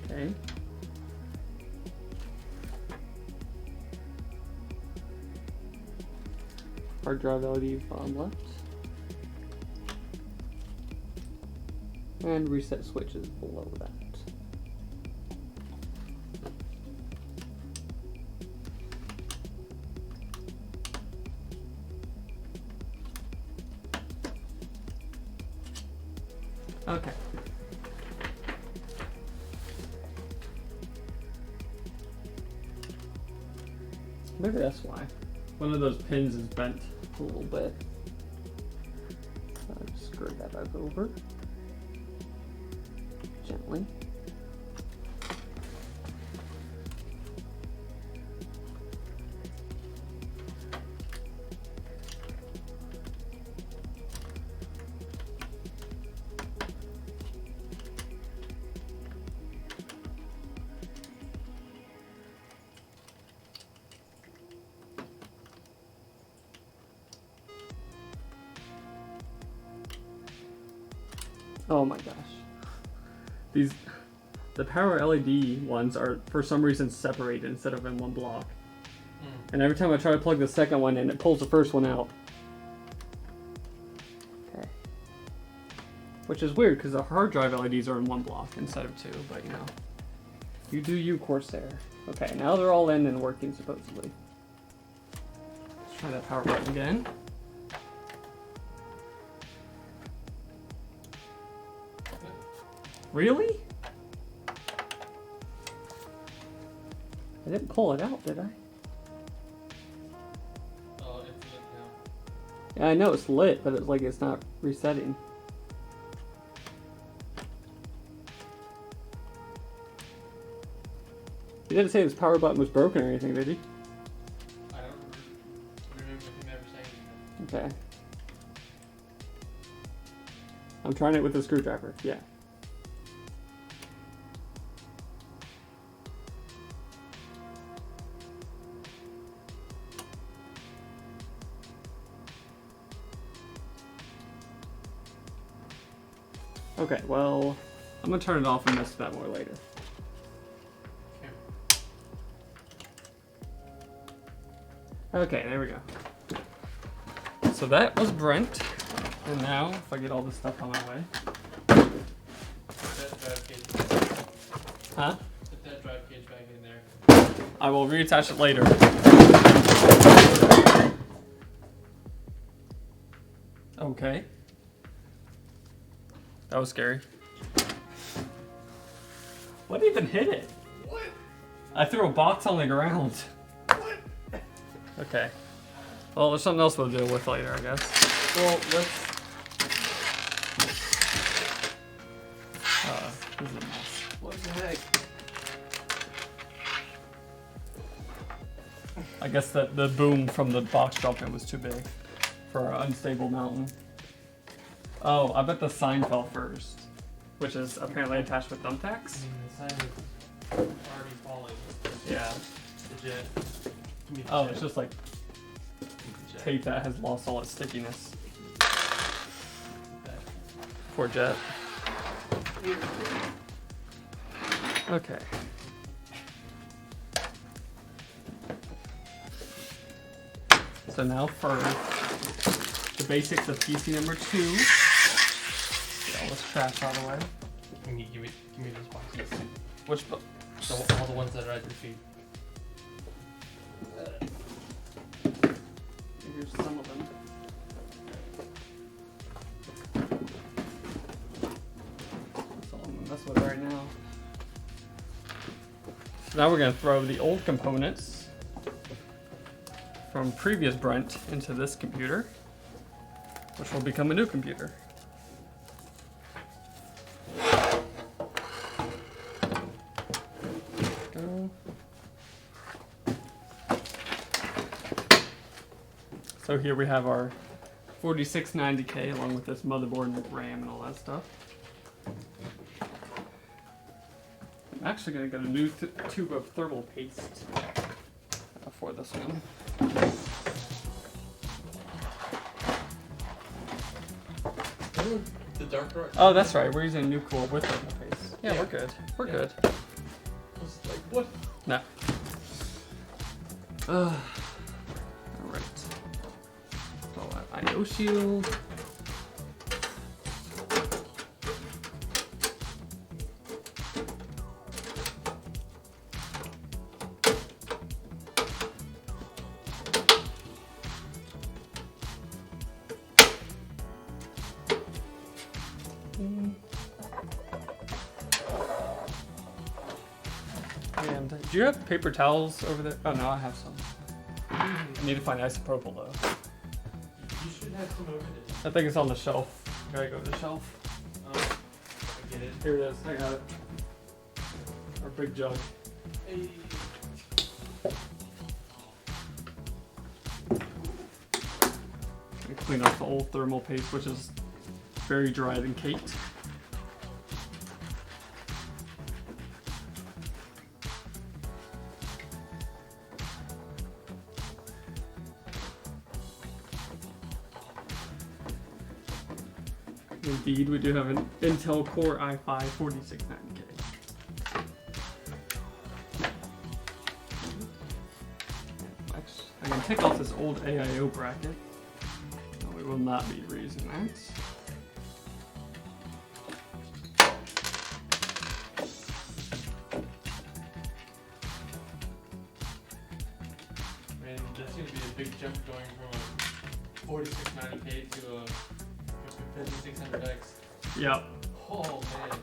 Okay. Hard drive LED bottom left. And reset switches below that. Okay. Maybe that's why. One of those pins is bent a little bit. I'll just screw that back over. Gently. Oh my gosh. The power LED ones are for some reason separated instead of in one block. And every time I try to plug the second one in, it pulls the first one out. Okay. Which is weird because the hard drive LEDs are in one block instead of two, but you know. You do you, Corsair. Okay, now they're all in and working supposedly. Let's try that power button again. Really? I didn't pull it out, did I? Oh, it's lit now. Yeah, I know it's lit, but it's like it's not resetting. He didn't say his power button was broken or anything, did he? I don't remember him ever saying anything. Okay. I'm trying it with a screwdriver, yeah. Okay, well, I'm gonna turn it off and mess with that more later. Okay, there we go. So that was Brent, and now if I get all this stuff on my way. Put that drive cage back. Huh? Put that drive cage back in there. I will reattach it later. Okay. That was scary. What even hit it? What? I threw a box on the ground. What? Okay. Well, there's something else we'll deal with later, I guess. Well, let's... this is a mess. What the heck? I guess that the boom from the box dropping was too big for our unstable mountain. Oh, I bet the sign fell first, which is apparently attached with thumbtacks. The sign is already falling. Yeah. The jet. Give me the Oh, jet. it's just like Jet. tape that has lost all its stickiness. Okay. Poor jet. Okay. So now for the basics of PC number 2. Get all this trash out of the way. Can you give me those boxes? Which All the ones that are at your feet. Here's some of them. That's all I'm gonna mess with right now. So now we're gonna throw the old components from previous Brent into this computer, which will become a new computer. Go. So here we have our 4690K along with this motherboard and RAM and all that stuff. I'm actually going to get a new tube of thermal paste for this one. The dark rock. Oh, that's right. We're using Nucor with thermal paste. Yeah, Yeah. we're good. We're Yeah. good. I was like, what? No. Alright. So IO shield. Do you have paper towels over there? Oh no, I have some. I need to find isopropyl though. You should have some over there. I think it's on the shelf. Gotta go to the shelf. I get it. Here it is. I got it. Our big jug. Hey. I clean off the old thermal paste, which is very dried and caked. Indeed, we do have an Intel Core i5 4690K. I can take off this old AIO bracket. No, we will not be reusing that. Man, that's gonna be a big jump going from a 4690K to a 5600X. Yep. Oh man.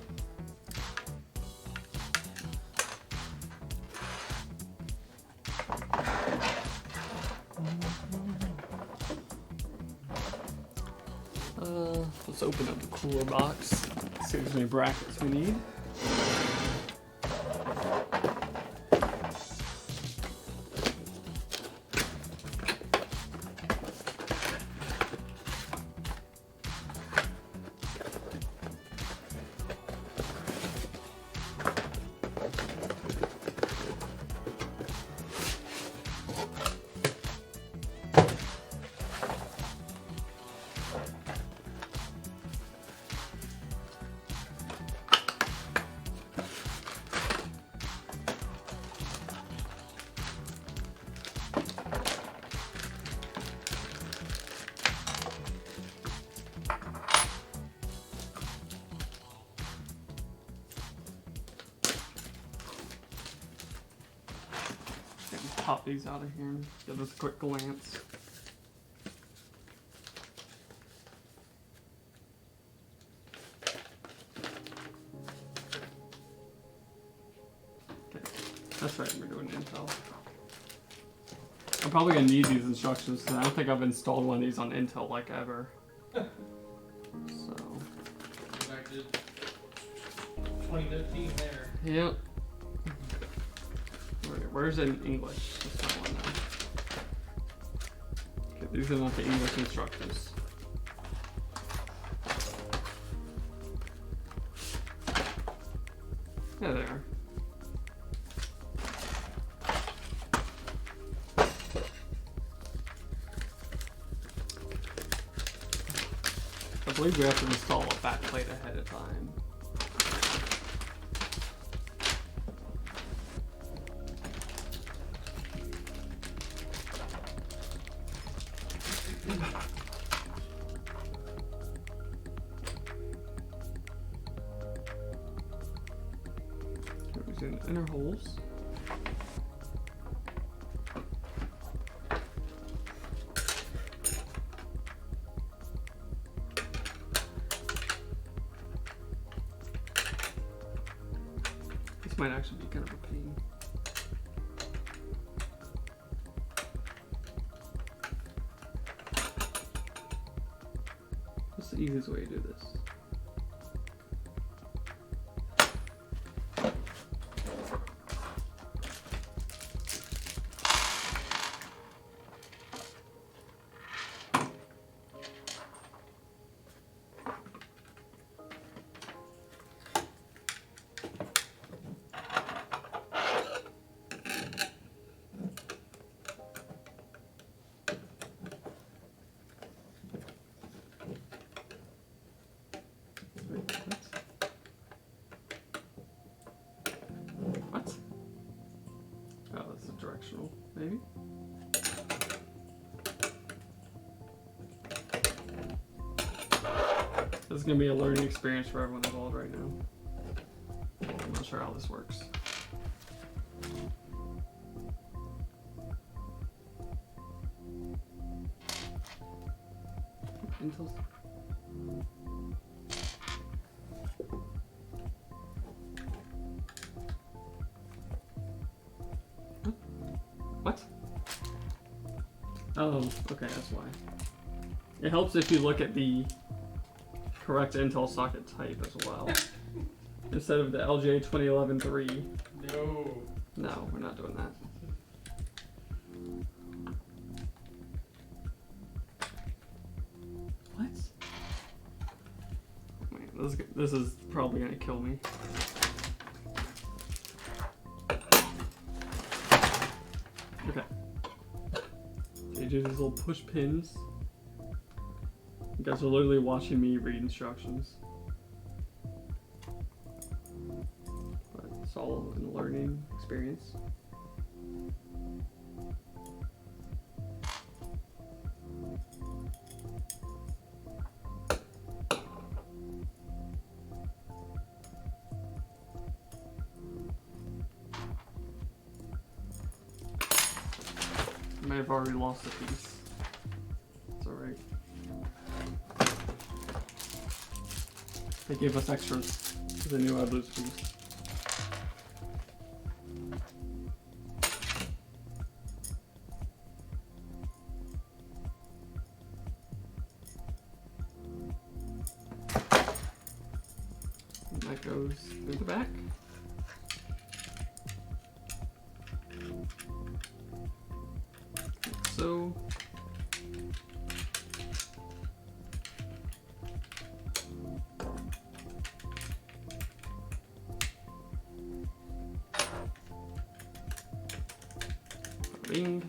Let's open up the cooler box. See if there's any brackets we need. Pop these out of here and give us a quick glance. Okay, that's right, we're doing Intel. I'm probably gonna need these instructions because I don't think I've installed one of these on Intel like ever. So. Back to 2015 there. Yep. Where's it in English? That's not one now. Okay, these are not the English instructions. Yeah, they are. I believe we have to install a backplate ahead of time. In the inner holes. This might actually be kind of a pain. What's the easiest way to do this? What? Oh, that's a directional, maybe? This is going to be a learning experience for everyone involved right now. I'm not sure how this works. Intel's... Oh, okay, that's why. It helps if you look at the correct Intel socket type as well. Instead of the LGA 2011-3. No. No, we're not doing that. What? Wait, this is probably gonna kill me. Okay. So you do these little push pins. You guys are literally watching me read instructions. But it's all in a learning experience. I may have already lost a piece. It's alright. They gave us extras because they knew I'd lose a piece. And that goes through the back. So ring.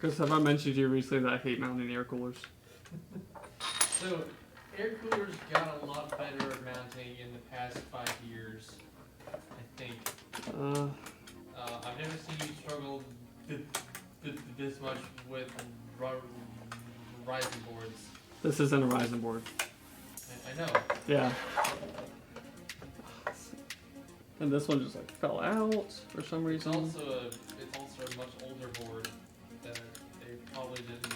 Because have I mentioned to you recently that I hate mounting air coolers? So, air coolers got a lot better at mounting in the past 5 years, I think. I've never seen you struggle this much with Ryzen boards. This isn't a Ryzen board. I know. Yeah. And this one just like fell out for some It's reason. also a much older board that they probably didn't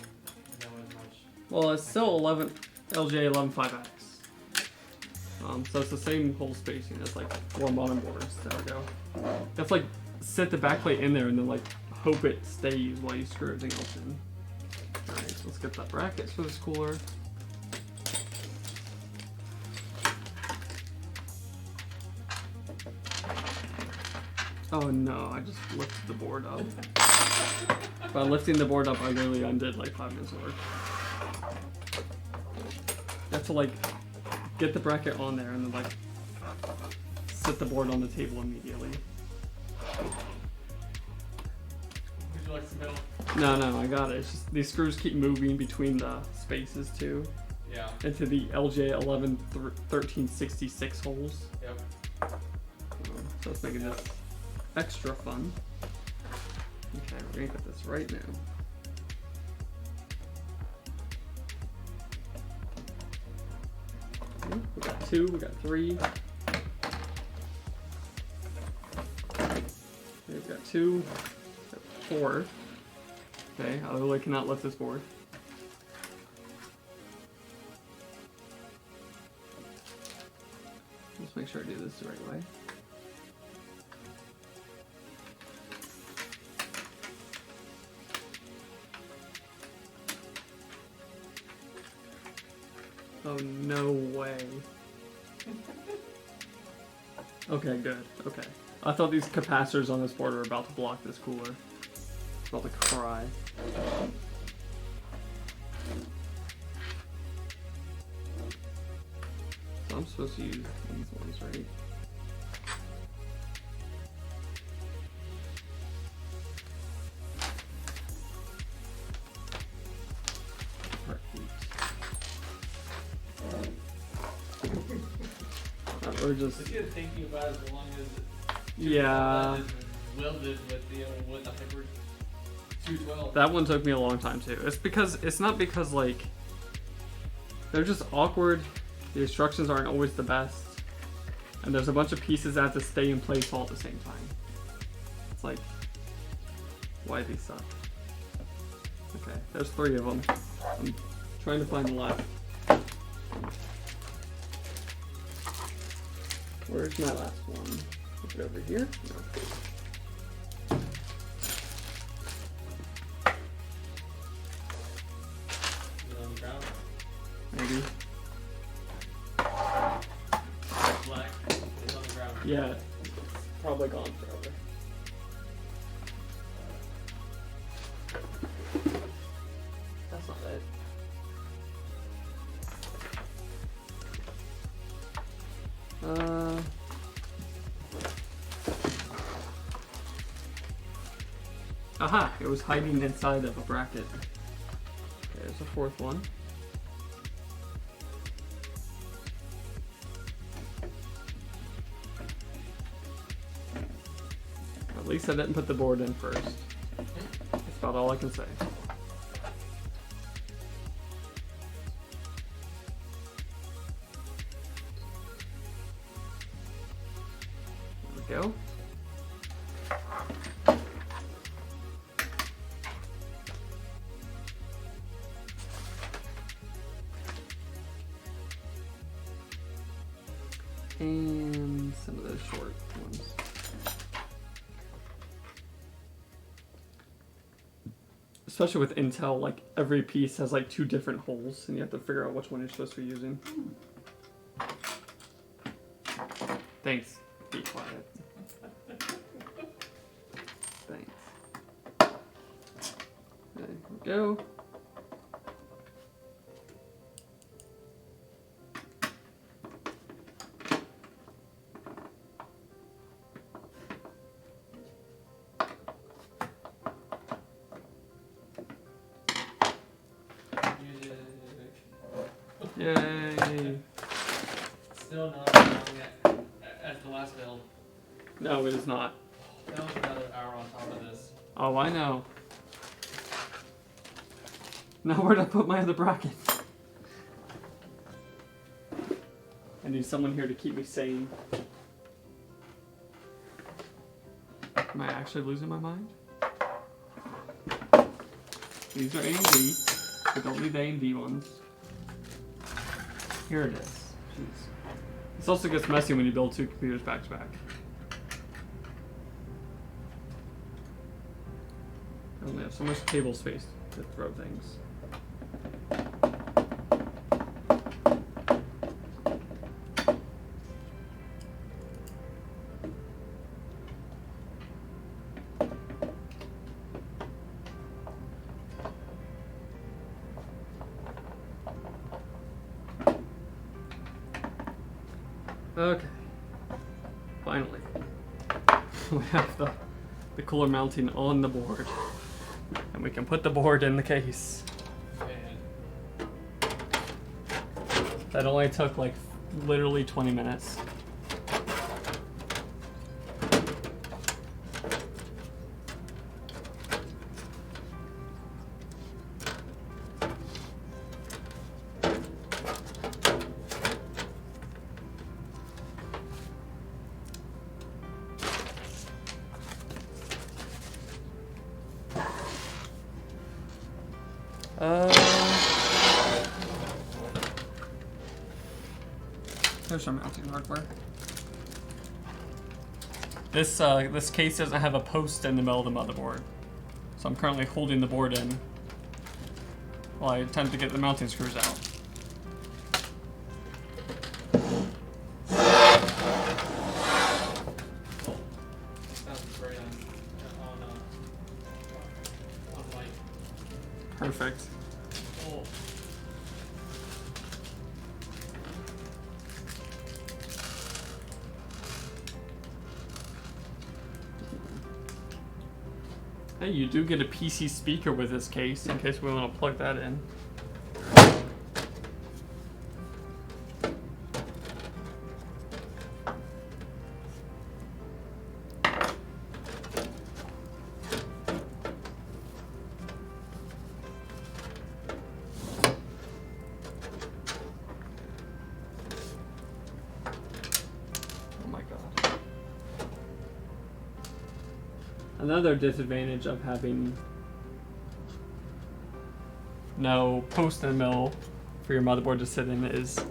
know as much. Well, it's still LGA 11.5X. So it's the same whole spacing as like more modern boards. There we go. You have to like set the backplate in there and then like hope it stays while you screw everything else in. Alright, so let's get that bracket for this cooler. Oh no, I just lifted the board up. By lifting the board up, I literally undid like 5 minutes of work. You have to like get the bracket on there and then like set the board on the table immediately. Would you like some milk? No, I got it. It's just these screws keep moving between the spaces too. Yeah. Into the LJ 1366 holes. Yep. So it's making this extra fun. Okay, we're gonna get this right now. Okay, we got 2, we got 3. Okay, we've got 2, got 4. Okay, I literally cannot lift this board. Let's make sure I do this the right way. Oh, no way. Okay, good. Okay. I thought these capacitors on this board were about to block this cooler. About to cry. So I'm supposed to use these ones, right? Or just It's good thinking about it as long as yeah. welded with the hyper 212. That one took me a long time too. It's not because like they're just awkward. The instructions aren't always the best, and there's a bunch of pieces that have to stay in place all at the same time. It's like, why these suck? Okay, there's 3 of them. I'm trying to find the last. Where's my last one? Is it over here? No. Is it on the ground? Maybe. Black. It's on the ground. Yeah. Probably gone forever. That's not it. Aha! It was hiding inside of a bracket. There's a fourth one. At least I didn't put the board in first. That's about all I can say. There we go. And some of those short ones. Especially with Intel, like every piece has like 2 different holes, and you have to figure out which one you're supposed to be using. Thanks. Be quiet. Thanks. There we go. Yay! Still not as long as the last build. No, it is not. That was another hour on top of this. Oh, I know. Now where'd I put my other bracket? I need someone here to keep me sane. Am I actually losing my mind? These are A and D. I don't need the A and D ones. Here it is. Jeez. This also gets messy when you build 2 computers back to back. I only have so much table space to throw things. Okay, finally, we have the cooler mounting on the board, and we can put the board in the case. That only took like literally 20 minutes. There's our mounting hardware. This case doesn't have a post in the middle of the motherboard, so I'm currently holding the board in while I attempt to get the mounting screws out. Perfect. Oh. Hey, you do get a PC speaker with this case, in case we want to plug that in. Another disadvantage of having no post in the middle for your motherboard to sit in is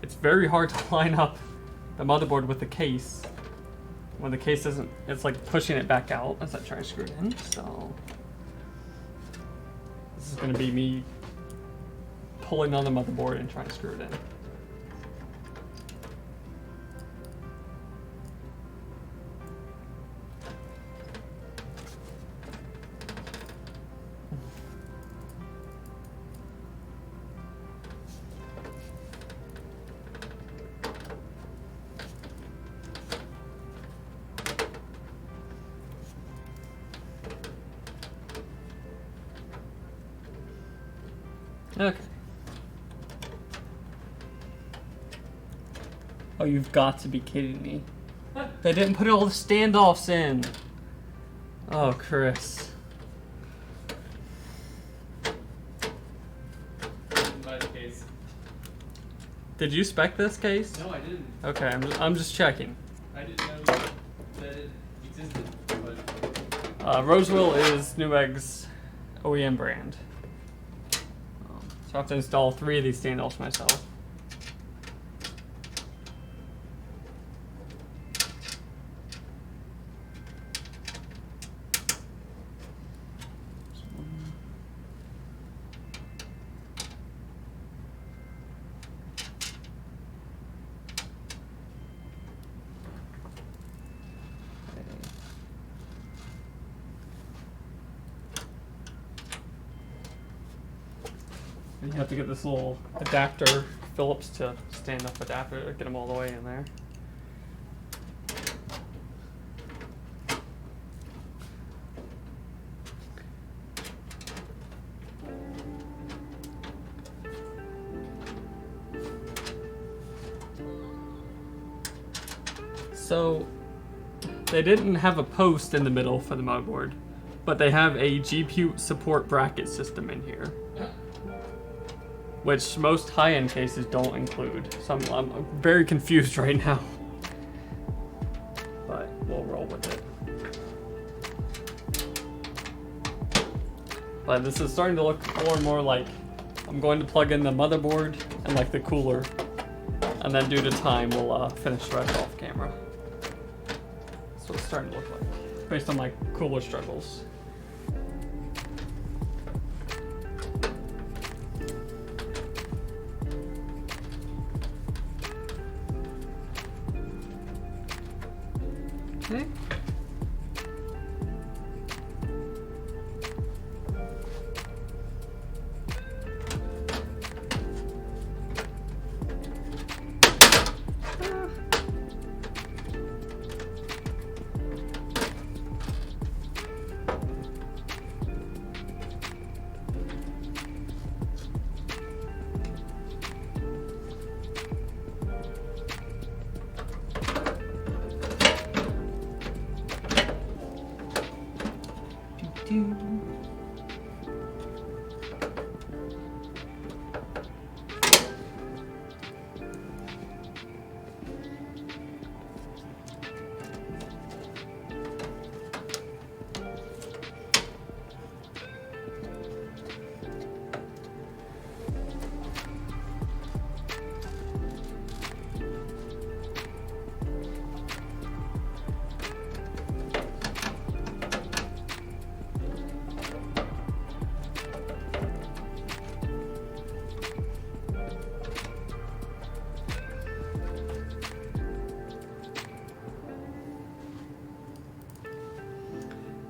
it's very hard to line up the motherboard with the case. When the case doesn't, it's like pushing it back out as I try to screw it in. So this is going to be me pulling on the motherboard and trying to screw it in. Okay. Oh, you've got to be kidding me. They didn't put all the standoffs in. Oh, Chris. Didn't buy the case. Did you spec this case? No, I didn't. Okay, I'm just checking. I didn't know that it existed. But Roseville is Newegg's OEM brand. So I have to install 3 of these standoffs myself. You have to get this little adapter, Phillips to stand-up adapter, to get them all the way in there. So, they didn't have a post in the middle for the motherboard, but they have a GPU support bracket system in here, which most high-end cases don't include. So I'm very confused right now, but we'll roll with it. But this is starting to look more and more like I'm going to plug in the motherboard and like the cooler, and then due to time we'll finish the rest off camera. That's what it's starting to look like, based on my cooler struggles. Okay.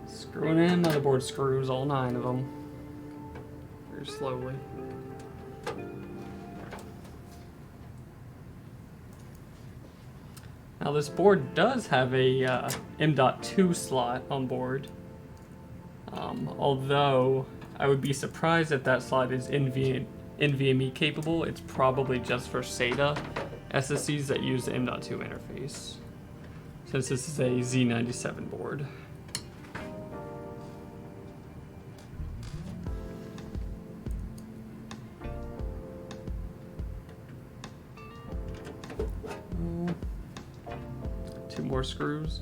Screwing in motherboard screws, all 9 of them. Very slowly. Now this board does have a M.2 slot on board. Although I would be surprised if that slot is NVMe capable. It's probably just for SATA SSDs that use the M.2 interface, since this is a Z97 board. Two more screws.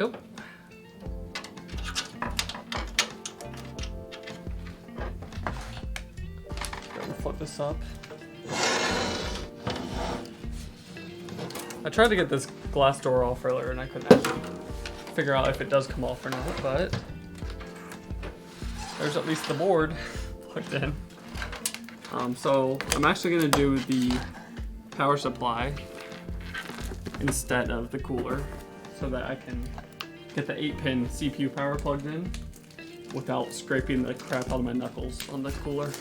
Yep. Flip this up. I tried to get this glass door off earlier and I couldn't actually figure out if it does come off or not, but there's at least the board plugged in. So I'm actually gonna do the power supply instead of the cooler so that I can get the 8-pin CPU power plugged in without scraping the crap out of my knuckles on the cooler.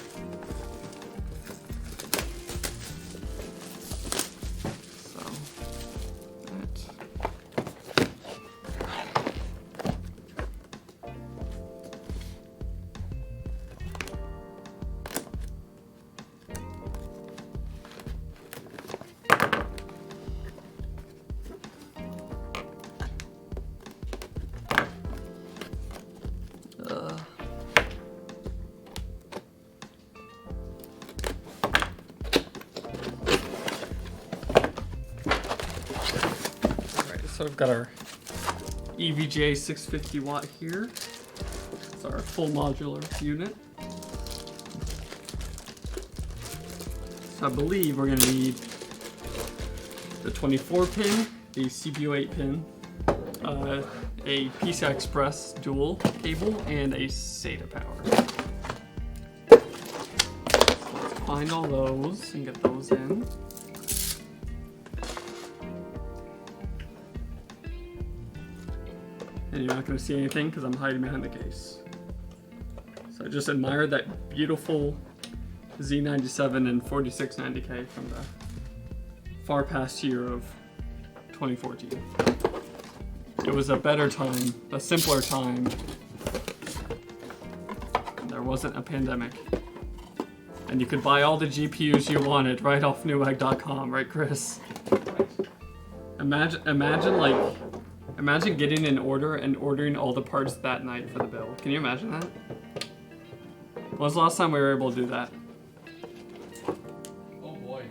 So we've got our EVGA 650 watt here. It's our full modular unit. So I believe we're gonna need the 24 pin, the CPU 8 pin, a PCI Express dual cable, and a SATA power. So let's find all those and get those in. And you're not going to see anything because I'm hiding behind the case. So I just admire that beautiful Z97 and 4690K from the far past year of 2014. It was a better time, a simpler time. There wasn't a pandemic. And you could buy all the GPUs you wanted right off Newegg.com, right, Chris? Imagine getting an order and ordering all the parts that night for the bill. Can you imagine that? When was the last time we were able to do that? Oh boy.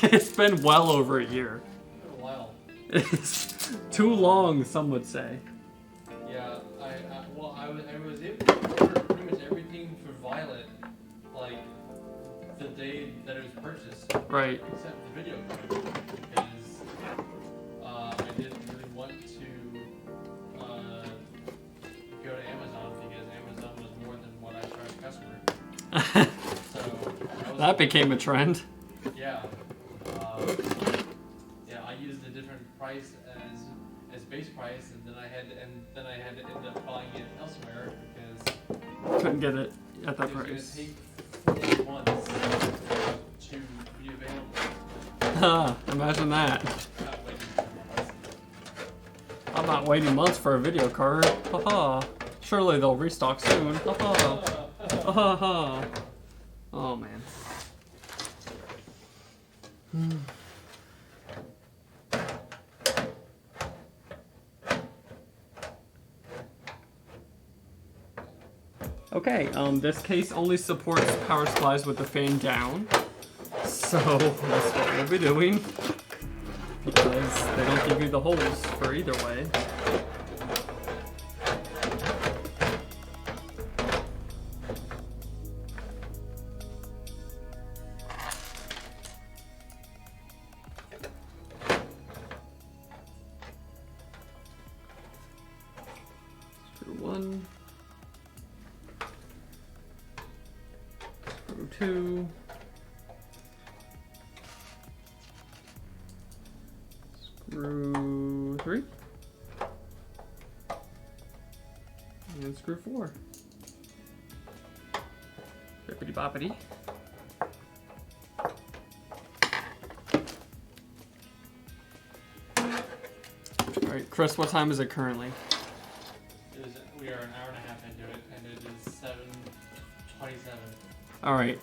It's been well over a year. It's been a while. It's too long, some would say. Yeah, I was able to order pretty much everything for Violet, like, the day that it was purchased. Right. Except the video card, because I didn't really want to go to Amazon because Amazon was more than what I charged customer. So that became a trend. Yeah. Yeah, I used a different price as base price, and then I had to end up buying it elsewhere because couldn't get it at that it was price. going to take 4 months to be available. Imagine that. Not waiting for months. I'm not waiting months for a video card. Haha. Surely they'll restock soon. Haha. Haha. Oh man. Okay, this case only supports power supplies with the fan down, so that's what we'll be doing, because they don't give you the holes for either way. Screw 1. Screw 2. Screw 3. And screw 4. Bippity boppity. Alright, Chris, what time is it currently? We are an hour and a half into it, and it is 7:27. Alright.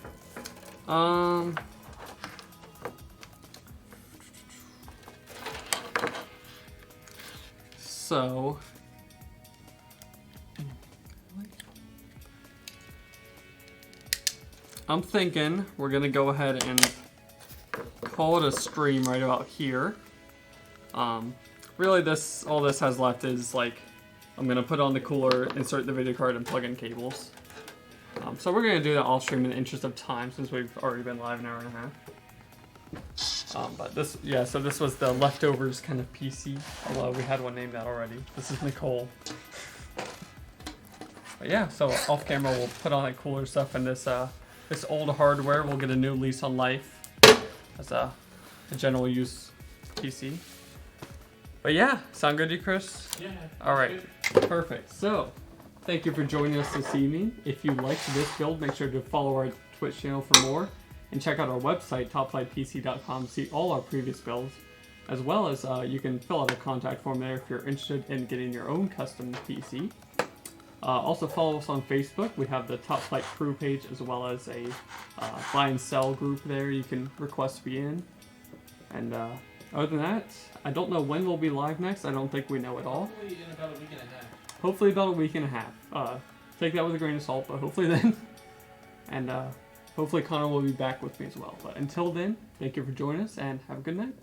So I'm thinking we're gonna go ahead and call it a stream right about here. really all this has left is like, I'm gonna put on the cooler, insert the video card, and plug in cables. So we're gonna do that off stream in the interest of time since we've already been live an hour and a half. But this, yeah, so this was the leftovers kind of PC, although we had one named that already. This is Nicole. But yeah, so off camera we'll put on that cooler stuff, and this old hardware will get a new lease on life as a general use PC. But yeah, sound good to you, Chris? Yeah. All right, perfect. So, thank you for joining us this evening. If you liked this build, make sure to follow our Twitch channel for more, and check out our website, topflightpc.com, to see all our previous builds, as well as you can fill out a contact form there if you're interested in getting your own custom PC. Also follow us on Facebook. We have the Top Flight crew page, as well as a buy and sell group there you can request to be in. And other than that, I don't know when we'll be live next. I don't think we know at all. Hopefully in about a week and a half. Hopefully about a week and a half. Take that with a grain of salt, but hopefully then. And hopefully Connor will be back with me as well. But until then, thank you for joining us, and have a good night.